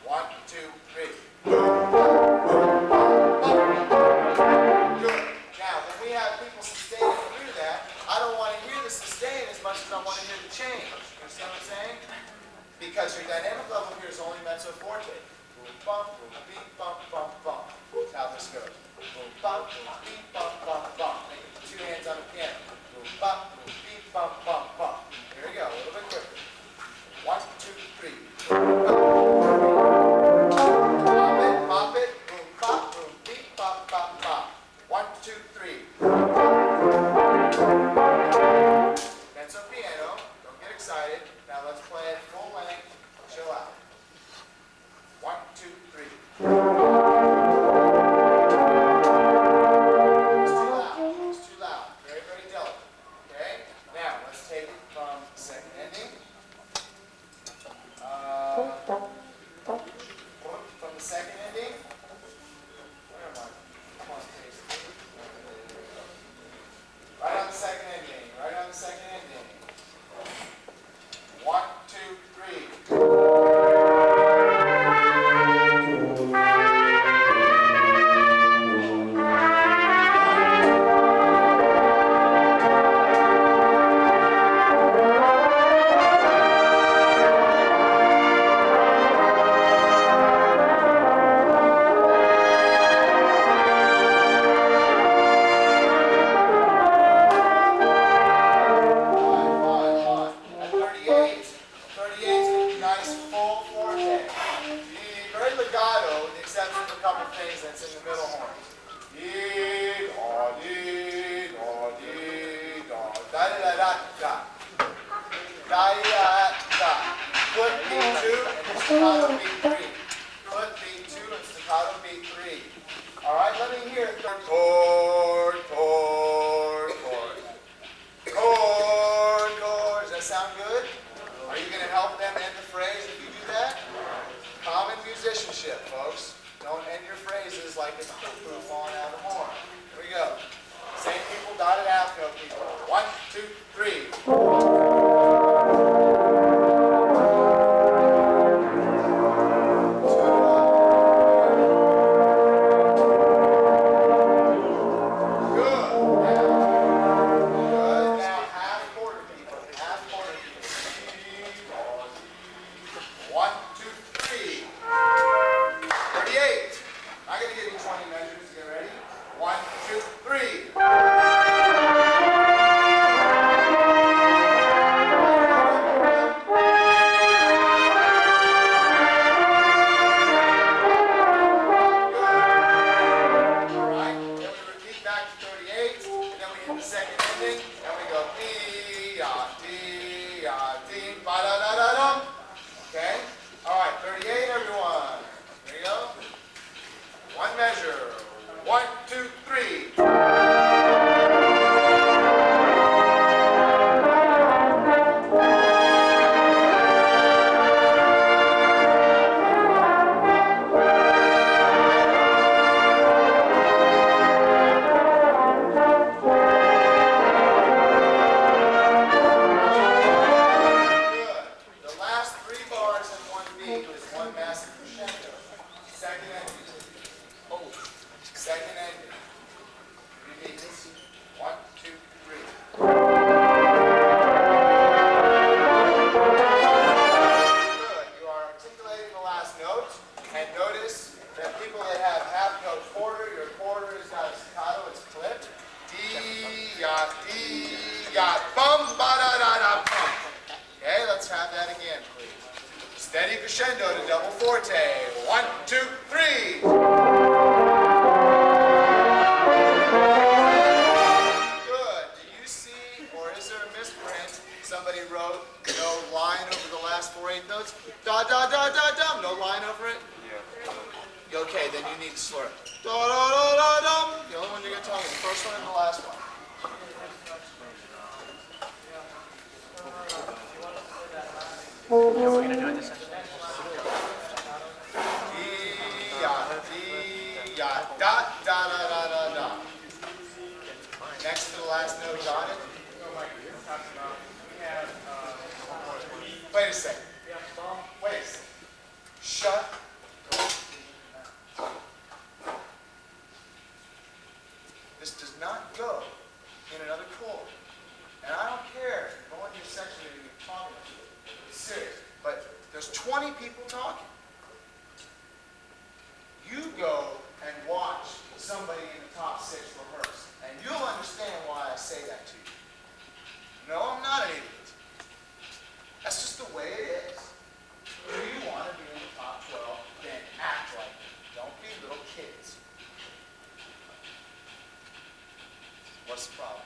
1, 2, 3. Good. Now, when we have people sustaining through that, I don't want to hear the sustain as much as I want to hear the change. You understand what I'm saying? Because your dynamic level here is only mezzo forte. Boom, bump, beat, bump, bump, bump. That's how this goes. Boom, bump, beat, bump, bump, bump. Make it 2 hands on the piano. Boom, bump, beat, bump, bump, bump. Here we go, a little bit quicker. 1, 2, 3. Pop it, boom, pop, boom, beat, pop, pop, pop. 1, 2, 3. That's a piano. Don't get excited. Now let's play it full length. Chill out. 1, 2, 3. It's too loud. Very, very delicate. Okay? Now, let's take it from the second ending. From the second ending. Where am I? Come on, please. Right on the second ending. Right on the second ending. 1, 2, 3. At 38, 38 is going to be nice full forte. Very legato, with the exception of a couple things that's in the middle horns. Dee, da, dee, da, dee, da, da, da, da, da, da. Da, da, da. Foot beat 2 and staccato beat 3. Foot beat 2 and staccato beat 3. All right, let me hear it. Chord, chord, chord. Chord, chord. Does that sound good? Are you going to help them end the phrase if you do that? Common musicianship, folks. Don't end your phrases like it's poo-poo falling out of the horn. Here we go. Same people, dotted half note people. 1, 2, 3. Good. Now half One measure. 1, 2, 3. Steady crescendo to double forte. 1, 2, 3. Good. Do you see, or is there a misprint? Somebody wrote no line over the last 4/8 notes. Da da da da dum. No line over it. Yeah. Okay, then you need to slur. Da da da da dum. The only one you're gonna tell me, the first one and the last one. We're gonna do it this time. Da da da da da da. Next to the last note on it. Wait a second. Wait a second. Shut. This does not go in another chord. And I don't care if you're going to your section or you're talking to it. It's serious. But there's 20 people talking. You go and watch somebody in the top 6 rehearse, and you'll understand why I say that to you. No, I'm not an idiot. That's just the way it is. Do you want to be in the top 12? Then act like it. Don't be little kids. What's the problem?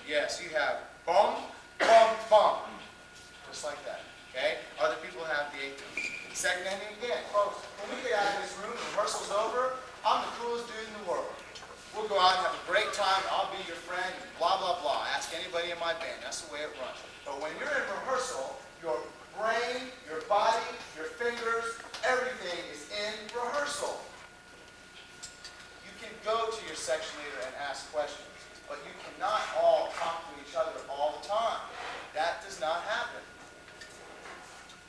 Yes, you have bum, bum, bum. Just like that, okay? Other people have the 8th note. Second ending again. Folks, when we get out of this room, the rehearsal's over, I'm the coolest dude in the world. We'll go out and have a great time, I'll be your friend, blah, blah, blah. Ask anybody in my band. That's the way it runs. But when you're in rehearsal, your brain, your body, your fingers, everything is in rehearsal. You can go to your section leader and ask questions, but you cannot all talk to each other all the time. That does not happen.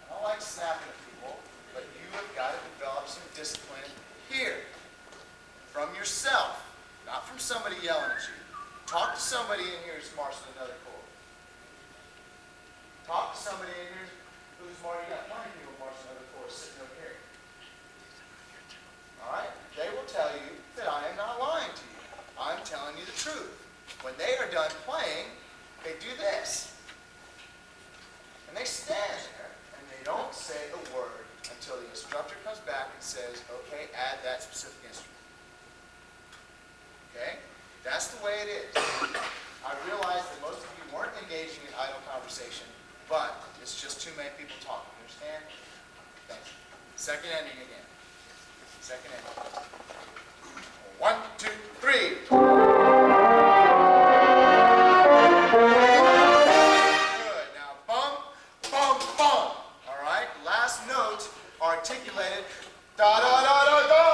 I don't like snapping at people, but you have got to develop some discipline here. From yourself, not from somebody yelling at you. Talk to somebody in here who's marching another chord. Talk to somebody in here who's marching, you got plenty of people marching another chord sitting over here. All right? They will tell you that I am not lying to you. I'm telling you the truth. When they are done playing, they do this. And they stand there, and they don't say a word until the instructor comes back and says, okay, add that specific instrument. Okay? That's the way it is. I realize that most of you weren't engaging in idle conversation, but it's just too many people talking. Understand? Thanks. Second ending again. Second ending. 1, 2, 3. Articulated, da da da da da.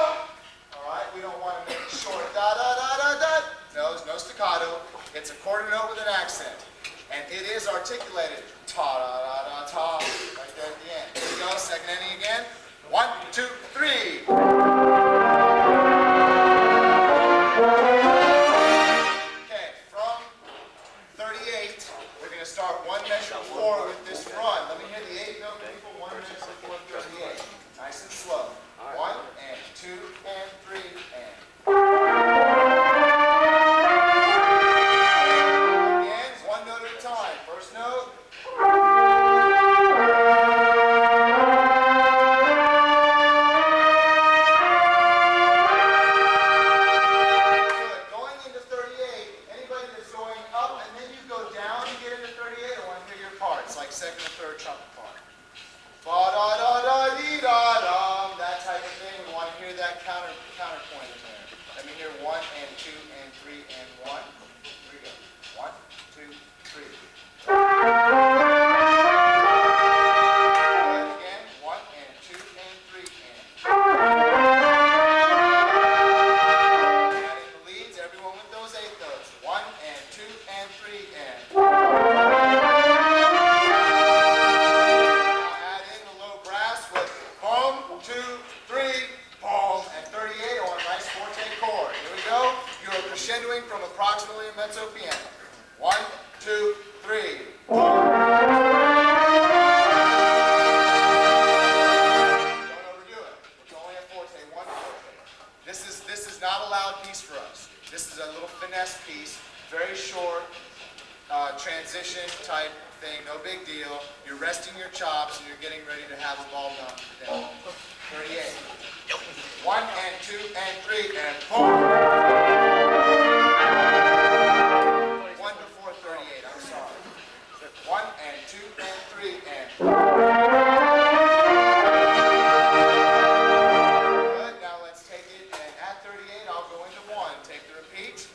All right, we don't want to make it short, da da da da da. No, there's no staccato. It's a quarter note with an accent, and it is articulated, ta da da da ta, right there at the end. Here we go, second ending again. 1, 2, 3. Okay, from 38, we're going to start one measure before with this run. Let me hear the 8th note people, one measure before 38. Nice and slow. 1 and 2 and 3 and. Again, one note at a time. First note. counterpoint in there. Let me hear 1 and 2 and 3 and 1. Here we go. 1, 2, 3. Go ahead again. 1 and 2 and 3 and. Add in the leads, everyone with those 8 notes. 1 and 2 and 3 and. Now add in the low brass with boom, 2, 3, boom, and 38 on a nice forte chord. Here we go. You are crescendoing from approximately a mezzo piano. 1, 2, 3, boom. Don't overdo it. It's only a forte, 1 forte. This is not a loud piece for us. This is a little finesse piece, very short, transition type thing, no big deal. You're resting your chops and you're getting ready to have a ball done for them. 38. 1 and 2 and 3 and boom. 1 before 38, I'm sorry. 1 and 2 and 3 and good. Now let's take it, and at 38 I'll go into 1. Take the repeat.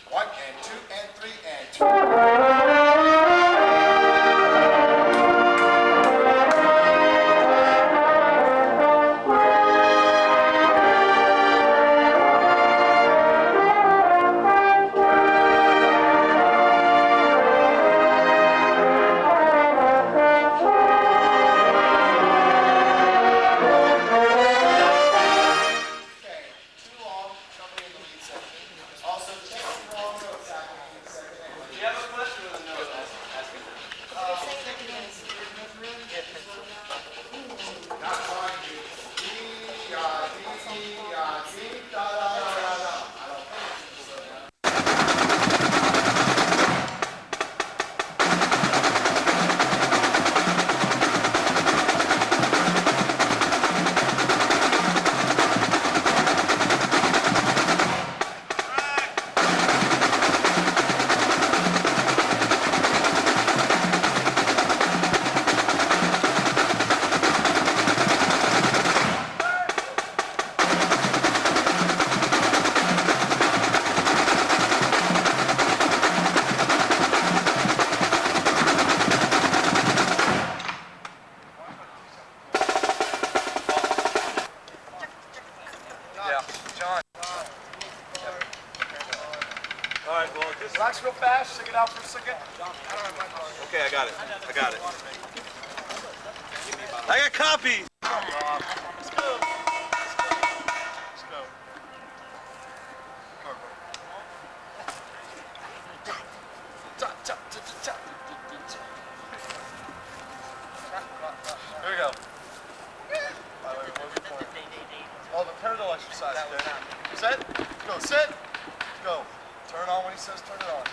1 and 2 and 3 and 2. Relax real fast, sing it out for a second. Okay, I got it. I got copies. Let's go. Here we go. By the way, what are we playing? Oh, the parallel exercise. Okay. Set. Go. Sit. Go. Turn on when he says turn it on.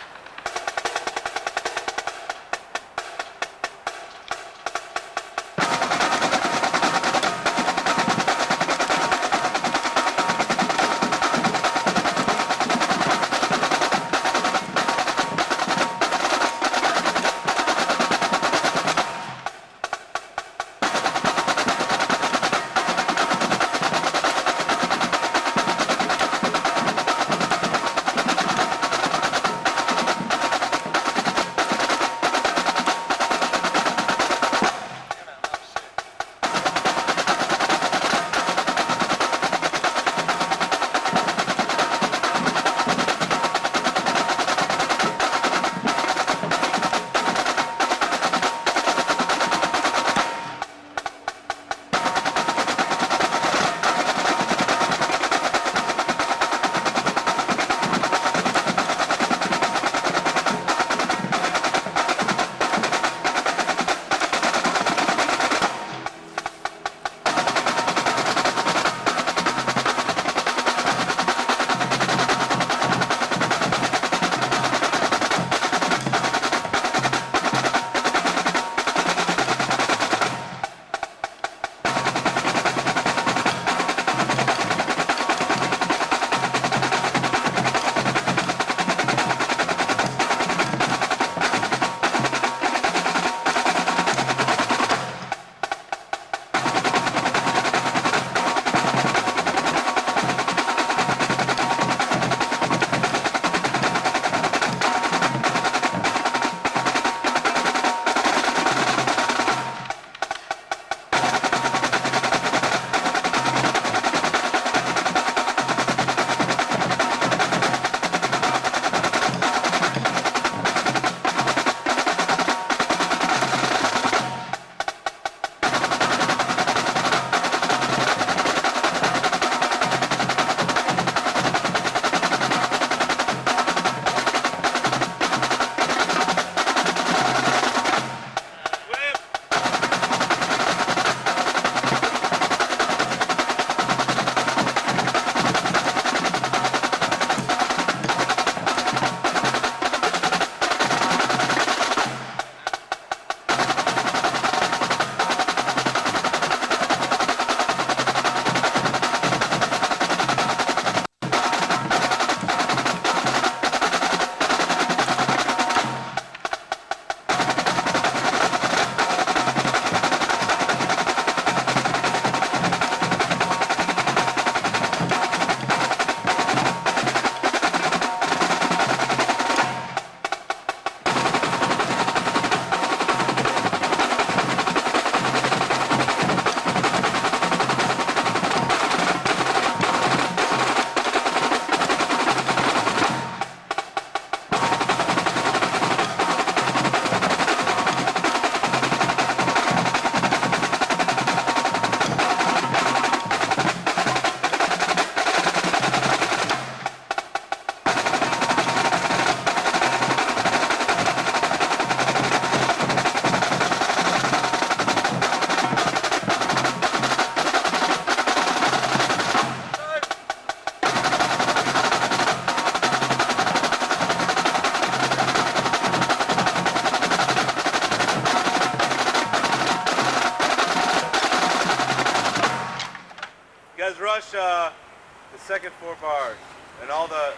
the second 4 bars and all the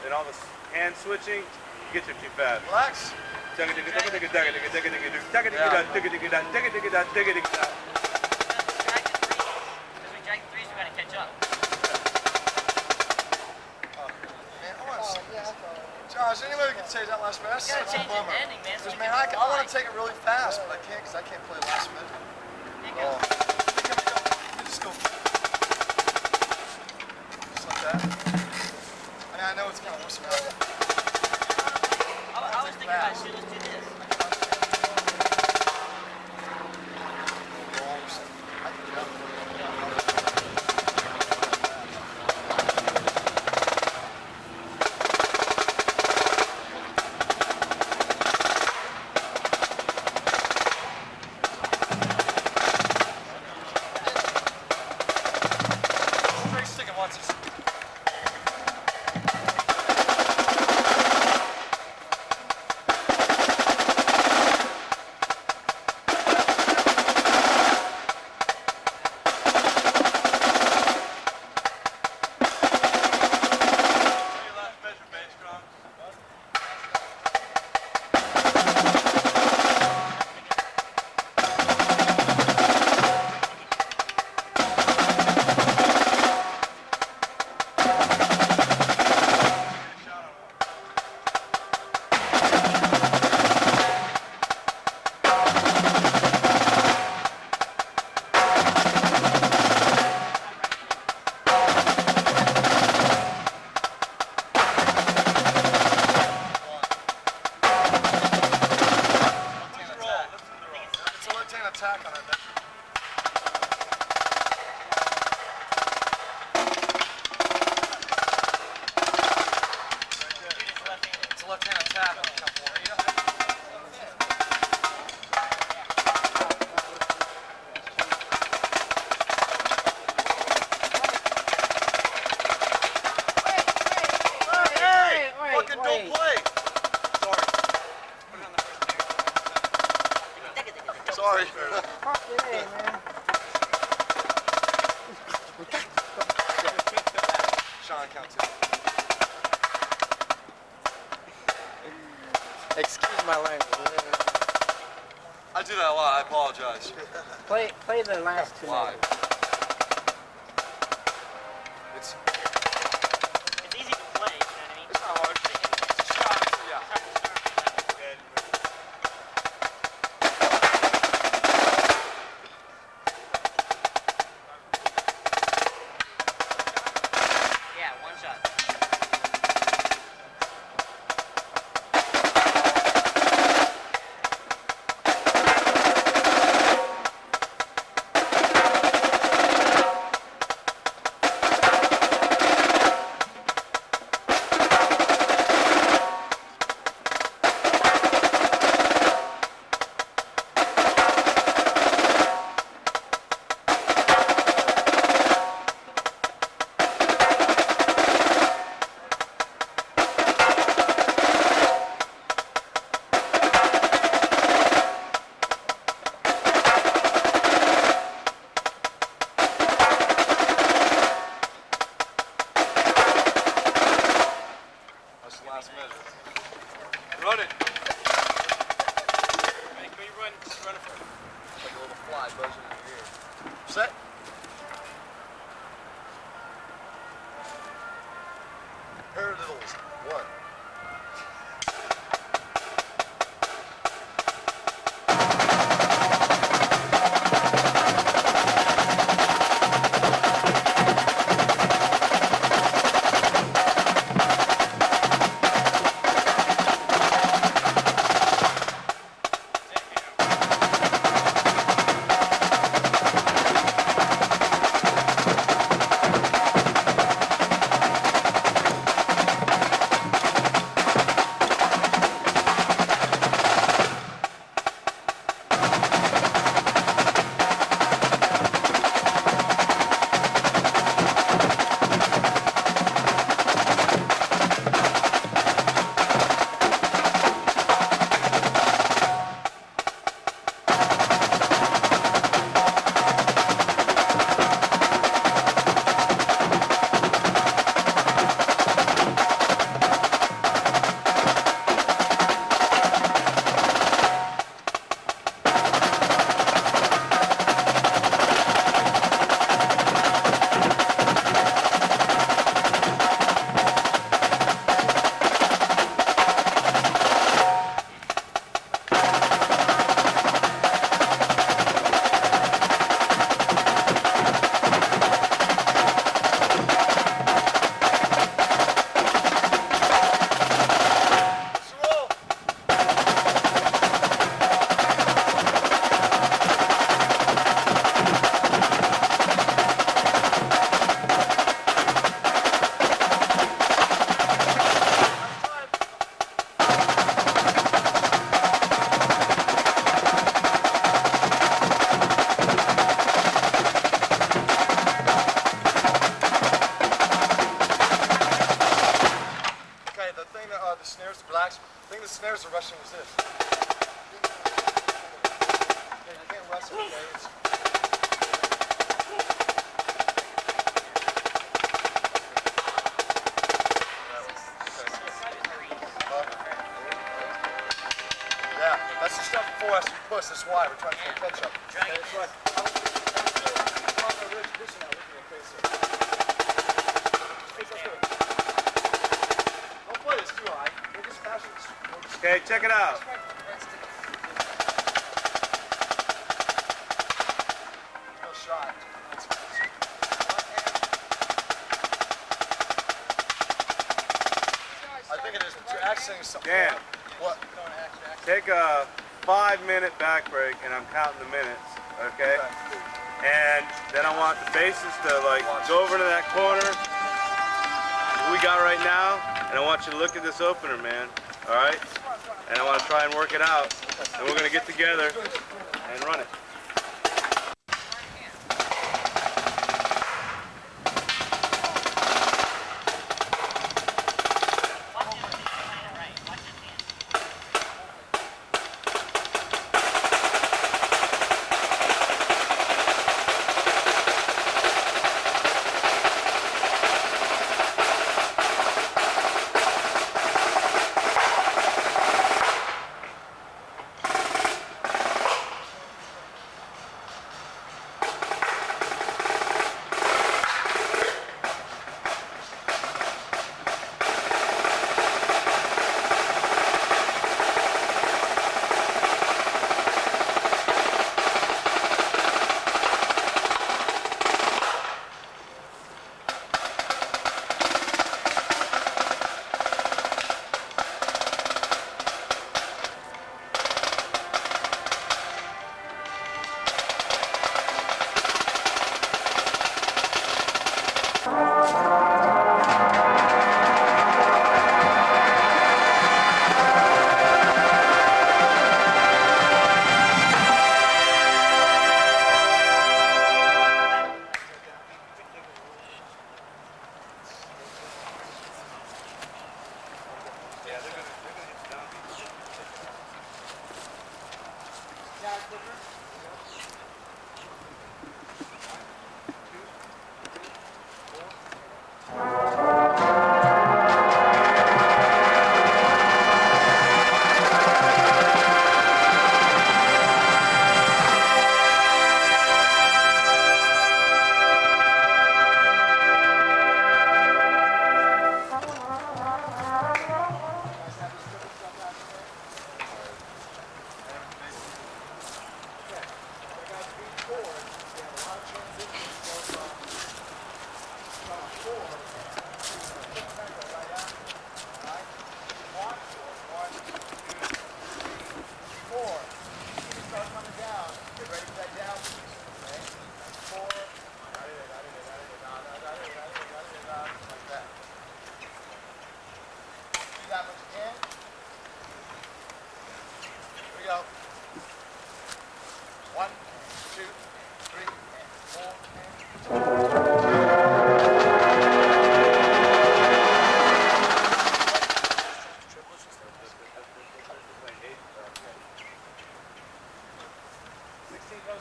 hand switching, you get there too fast. Relax. Because we dragged the threes, we gotta catch up. Man, I want to John, is there any way we can change that last minute? That's You gotta such a change bummer. the ending, man. So Because, we man, can I want fly. to take it really fast, but I can't because I can't play last minute. There you Oh. go. You just go. Just like that. I mean, I know it's kind of worse than that. I was thinking about, shit, let's do this. I can get up. Straight stick and watch this. It's a left-hand attack on that measure. It's a left-hand attack on count 4. Hey! Fucking don't play! Sorry. Sorry. Sean, count 2. Excuse my language. I do that a lot. I apologize. Play the last two. Live. It's It's easy to play, you know what I mean? it's not hard. It's a shot. Yeah. Yeah, one shot. That's the last measure. Run it. Can you run it Like a little fly buzzing in your ear. Set. Paradiddles. 1. Just relax. I think the snares are rushing resist. Yeah, you can't rush it, okay? Yeah, that's the stuff before us we push. That's why we're trying to play catch up. Okay, that's right. Don't play this too high. We're just passing. Okay, check it out. No shot. I think it is. You're accenting something. Dan, What? take a 5-minute back break, and I'm counting the minutes, okay? And then I want the bassist to like go over to that corner we got right now, and I want you to look at this opener, man. All right? And I want to try and work it out, and we're gonna get together and run it.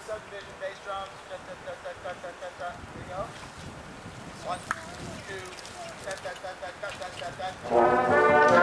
Subdivision bass drums. Da, da, da, da, da, da, da, da. Here we go. 1, 2, da, da, da, da, da, da, da.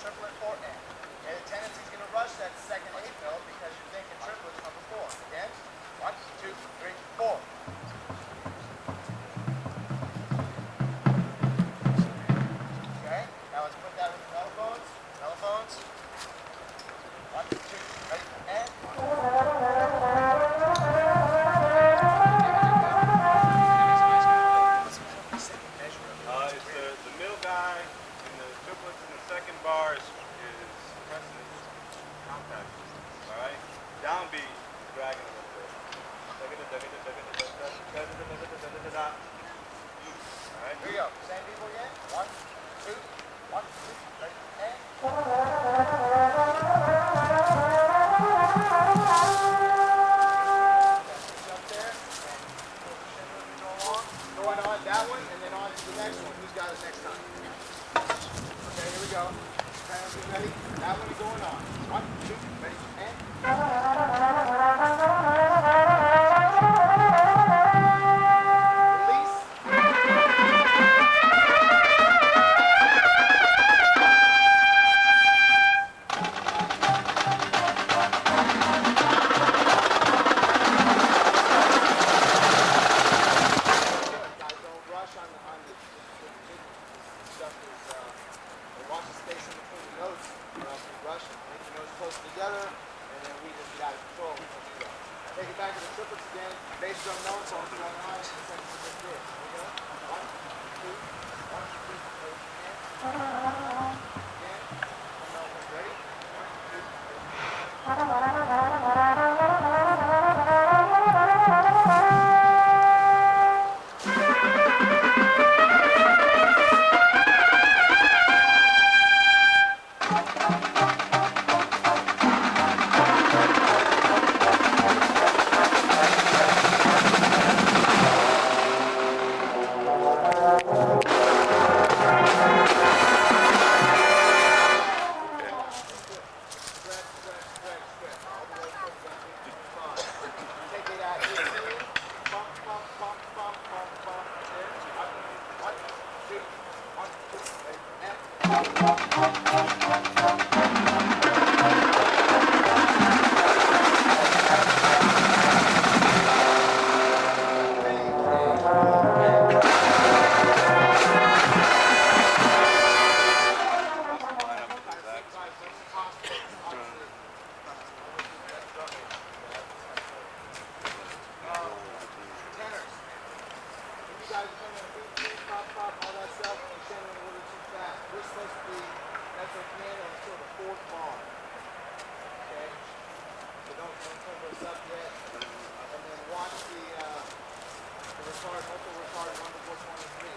Triplet, 4 and. And the tendency is going to rush that second 8 note because you're thinking That one going on. 1, 2, ready, and. Release. Guys, don't rush on the stuff is watch the space in between the notes, or else we rush it. Make the notes close together, and then we just get out of control. We don't do that. Take it back to the triplets again. Bass drum notes on the one line, and the second one is here. Here we go. 1, 2, 1, 2, 3, and. Again. Ready? 1, 2, 3.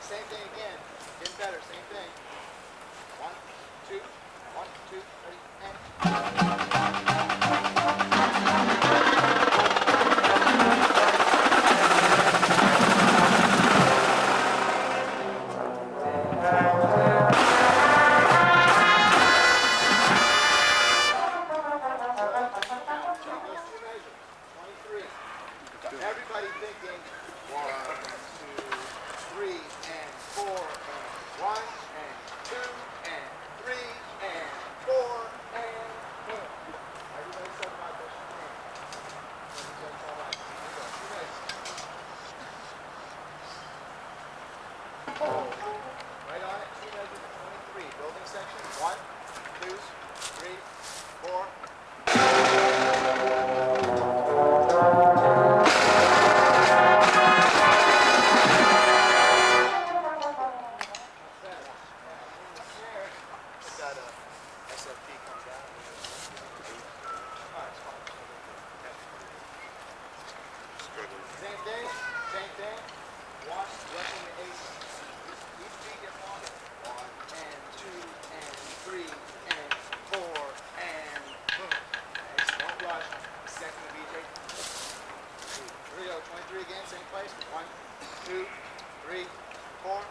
Same thing again. Getting better. Same thing. 1, 2, 1, 2, ready, and. Everybody thinking 1, 2, 3, and 4, and 1, and 2, and 3, and 4, and boom. Everybody's talking about this hand. That's all right. Here we go. 2 measures. Right on it. 2 measures of 23. Building section. 1, 2, 3, 4. Same thing. Watch, rushing the 8. Each beat gets longer. 1, and 2, and 3, and 4, and boom. Nice. Don't rush. Second to beat right. Here we go. 23 again, same place. 1, 2, 3, 4.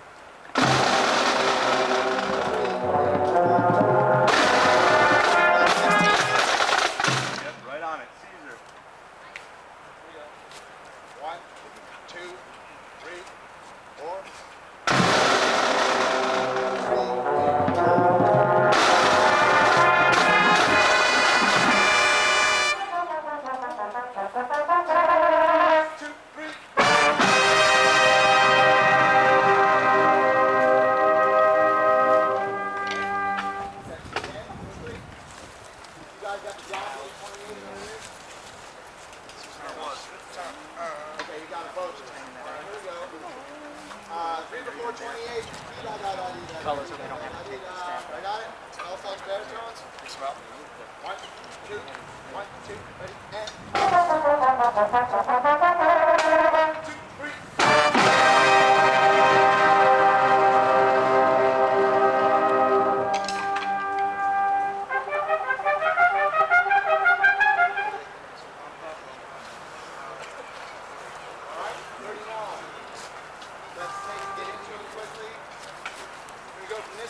Yep, right on it. Caesar. 1, 2, 3, 4. Okay, you got a boat. Here we go. 3 before 28. Colors, so they don't have to take the stamp. I got it. All flex baritones. 1, 2, 1, 2, ready, and. 2, 3.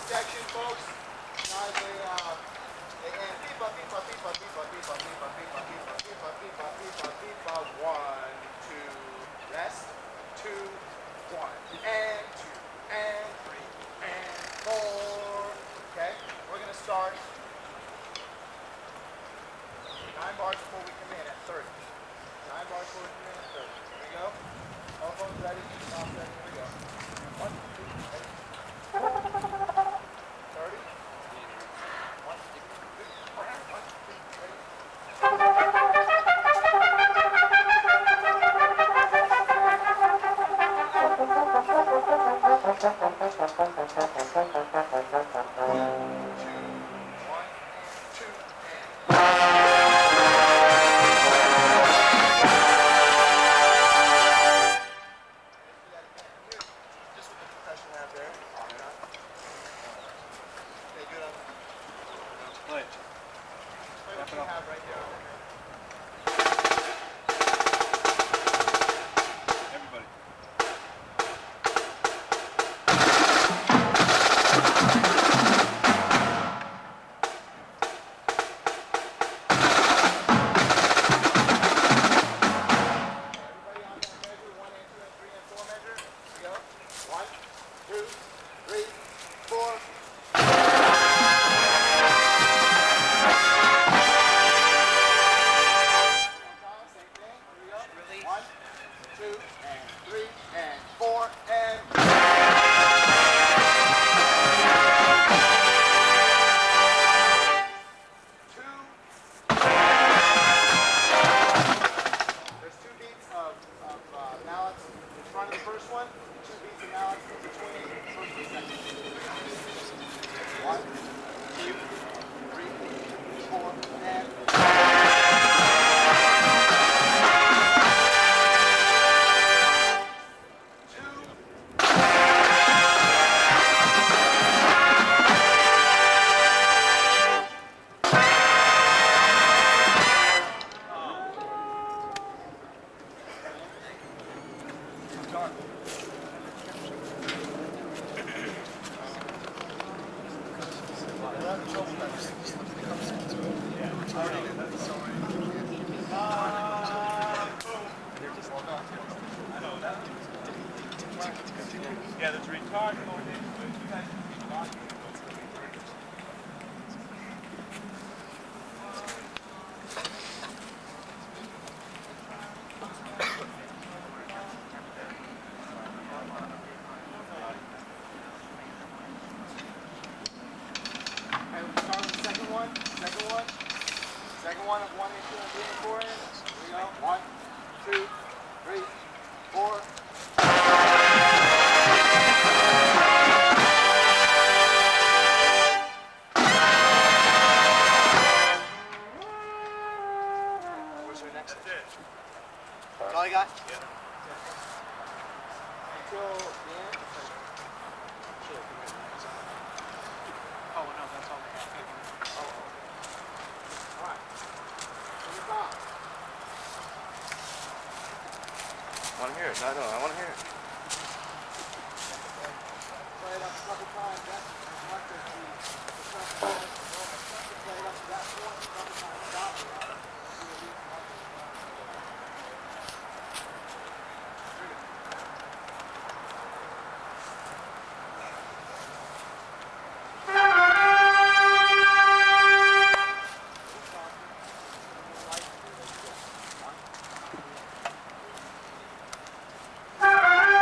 Section, folks. Guys, bars before we come in at 30. 9 bars before we come in at 30. Here we go. All phones ready. Mouth ready. Here we go. 1, 2, ready. 30. 1, 2, 3, 4, 1, 2, ready. Just with the concussion out there. Stay good on Play. play what you have right there on the net. Everybody. Everybody on that measure, 1 and 2 and 3 and 4 measure. Here we go. 1, 2, 3, 4. Same thing. Here we go. Release. 1, 2, and 3, and 4, and. There's 2 beats of mallets in front of the first one, and 2 beats of mallets in between the first and second. 1, 2, 3, 4, and. Yeah, there's a retard going into it. You guys should be blocking it. Okay, we'll start with the second one. Second one of 1 and 2 and 3 and 4 in. Here we go. 1, 2, 3, 4. What's your next? That's it. That's all you got? Yeah. Until the end? Oh, no, that's all we have. Oh, okay. All right. From the top. I want to hear it. No, I want to hear it. Play it up a couple times. That's as much as the front side. Play it up to that point a couple times. Stop it. One,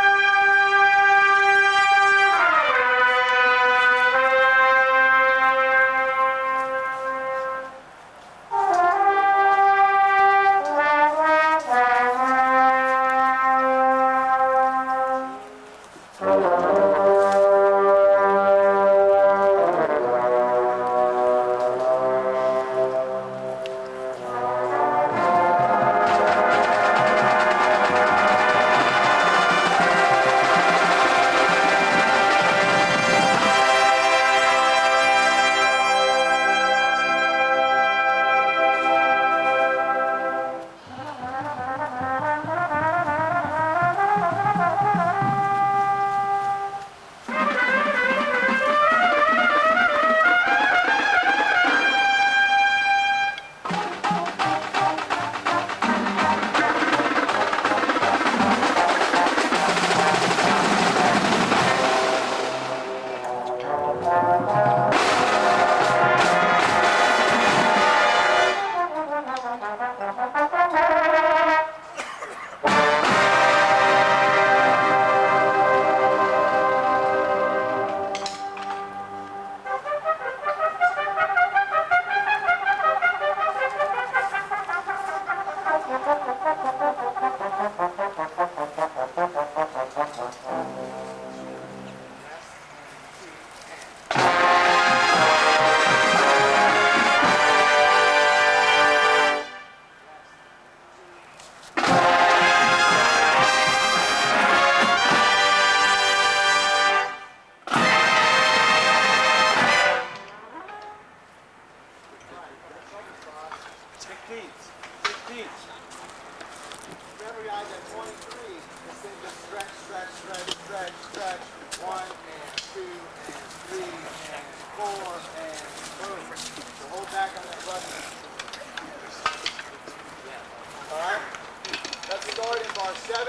Remember, guys, at 23, this thing just stretch, stretch, stretch, stretch, stretch. 1 and 2 and 3 and 4 and boom. So hold back on that button. All right. Let's start in bar 7.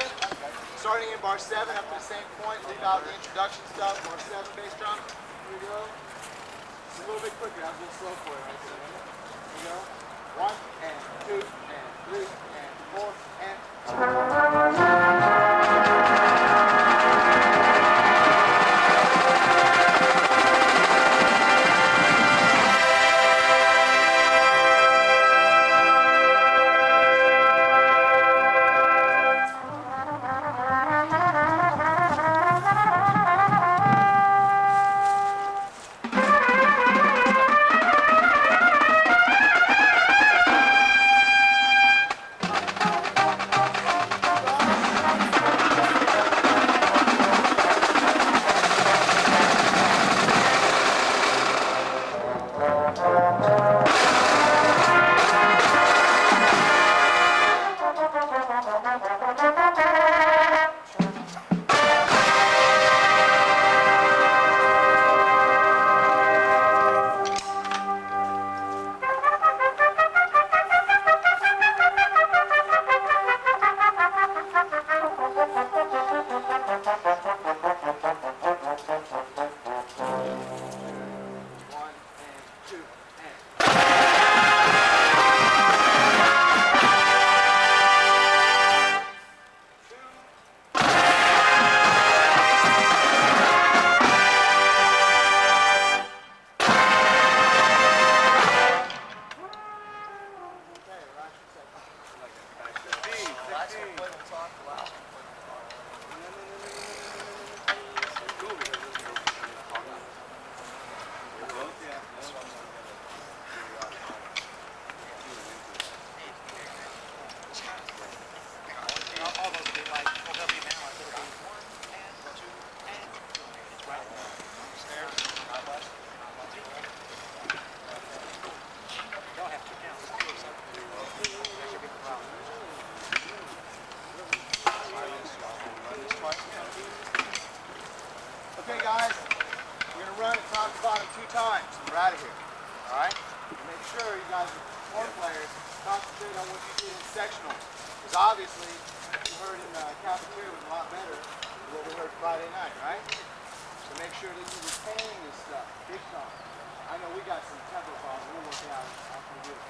Starting in bar 7 up to the same point. Leave out the introduction stuff. Bar 7 bass drum. Here we go. It's a little bit quicker. I was a little slow for it. Right? So, here we go. 1 and 2 and 3 and 4 and Okay, guys, we're going to run it top to bottom 2 times. We're out of here. All right? Make sure you guys are horn players. Concentrate on what you did in sectional. Because obviously, what you heard in the cafeteria was a lot better than what we heard Friday night, right? So make sure that you retain this stuff. Big time. I know we got some tempo problems. We'll work it out after we do it.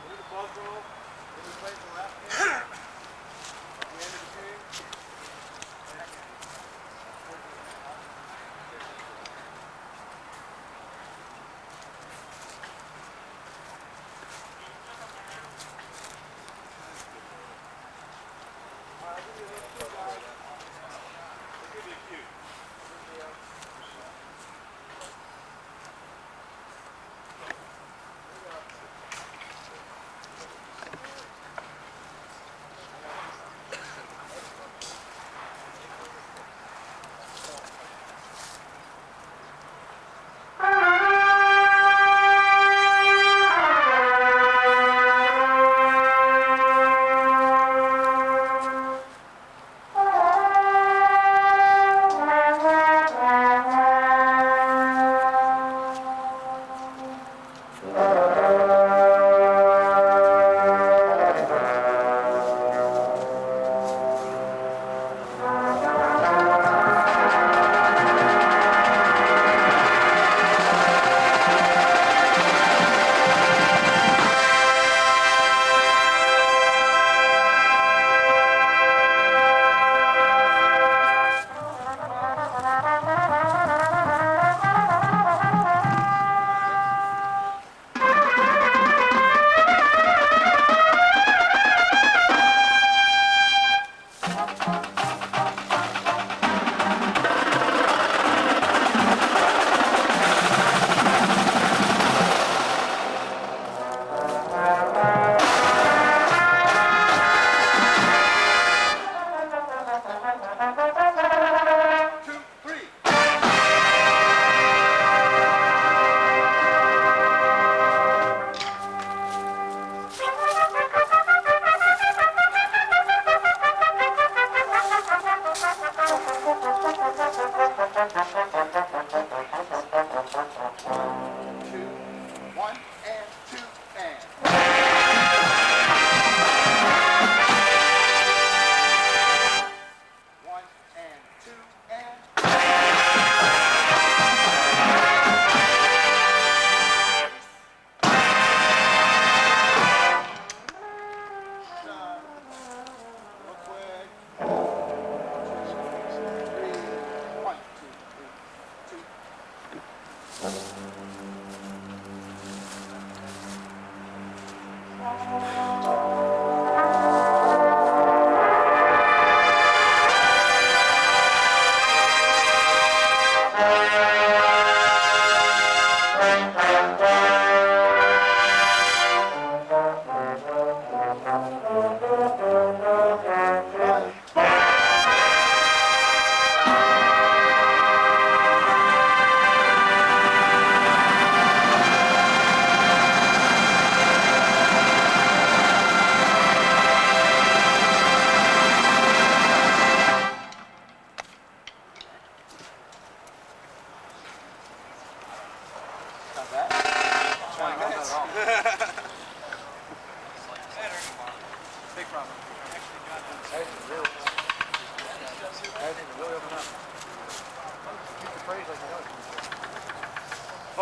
Here's the buzz roll. Then we play the left hand. At the end of the tune.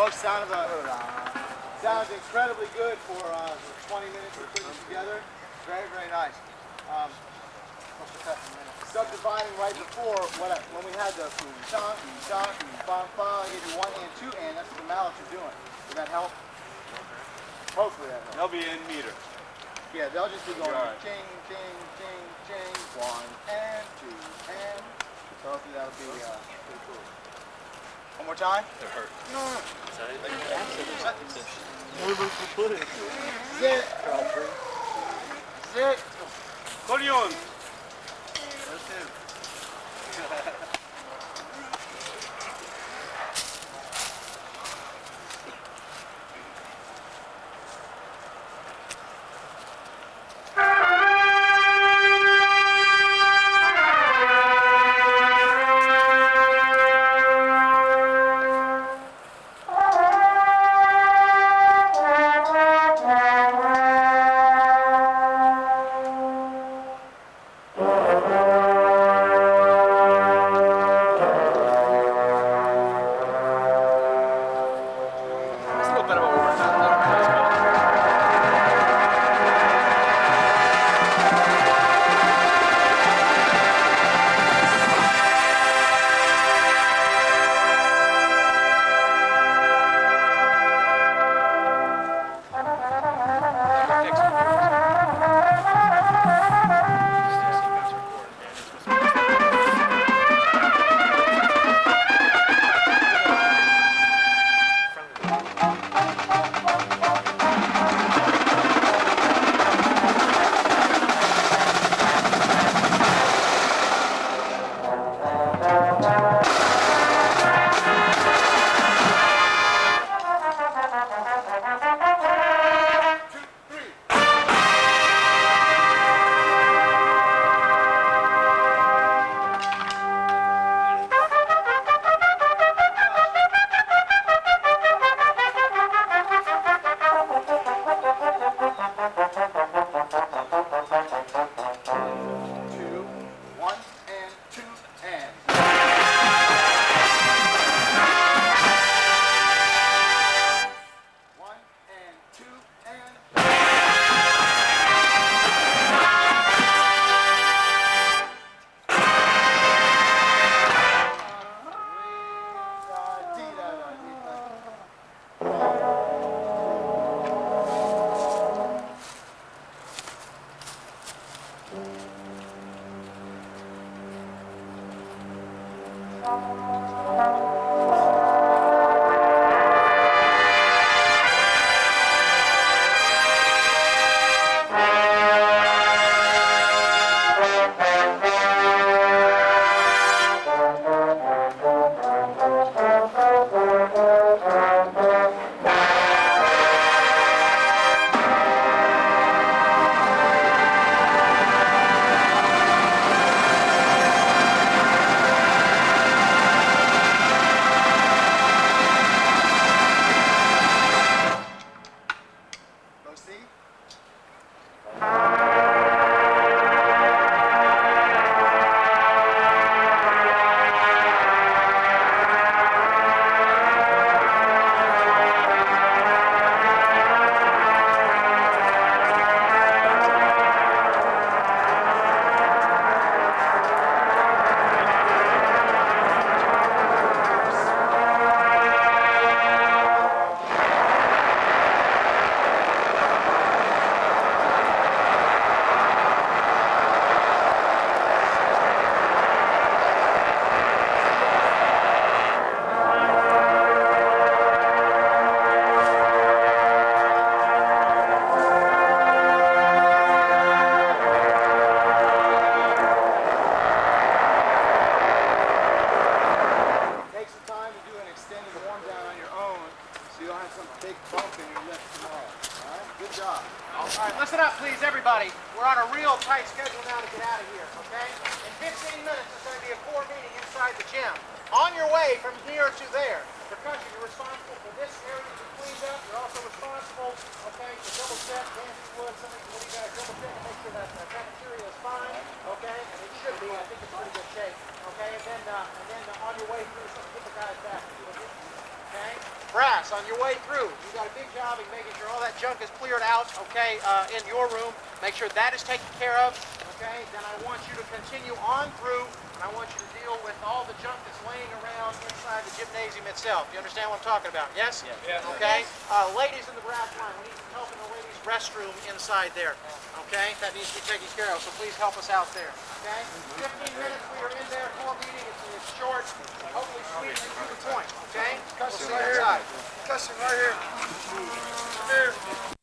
Folks, sounds incredibly good for 20 minutes of putting it together. Very, very nice. Subdividing right before, when we had the chunk, bum, bum, I gave you 1 and 2 and, that's what the mallets are doing. Does that help? Hopefully that helps. They'll be in meter. Yeah, they'll just be going Right. ching, ching, ching, ching, 1 and 2 and. So hopefully that'll be pretty cool. One more time? It hurt. No. Sit. Sit. Colion. you don't have some big bump in your lift tomorrow. All right? Good job. All right, listen up, please, everybody. We're on a real tight schedule now to get out of here, okay? In 15 minutes, there's going to be a core meeting inside the gym. On your way from here to there, percussion, you're responsible for this area to be cleaned up. You're also responsible, okay, to double check, dancing wood, something, what do you guys double check and make sure that the cafeteria is fine, okay? And it should be, I think it's pretty good shape, okay? And then on your way through, something, get the guys back. Okay? Brass, on your way through, you got a big job in making sure all that junk is cleared out, okay, in your room. Make sure that is taken care of, okay? Then I want you to continue on through, and I want you to deal with all the junk that's laying around inside the gymnasium itself. You understand what I'm talking about, yes? Yes. Okay? Ladies in the brass line, we need some help in the ladies' restroom inside there, okay? That needs to be taken care of, so please help us out there, okay? 15 minutes, we are in there, core meeting, it's short, hopefully sweet and to the point, okay? Discussion right here. Discussion right here. Come here.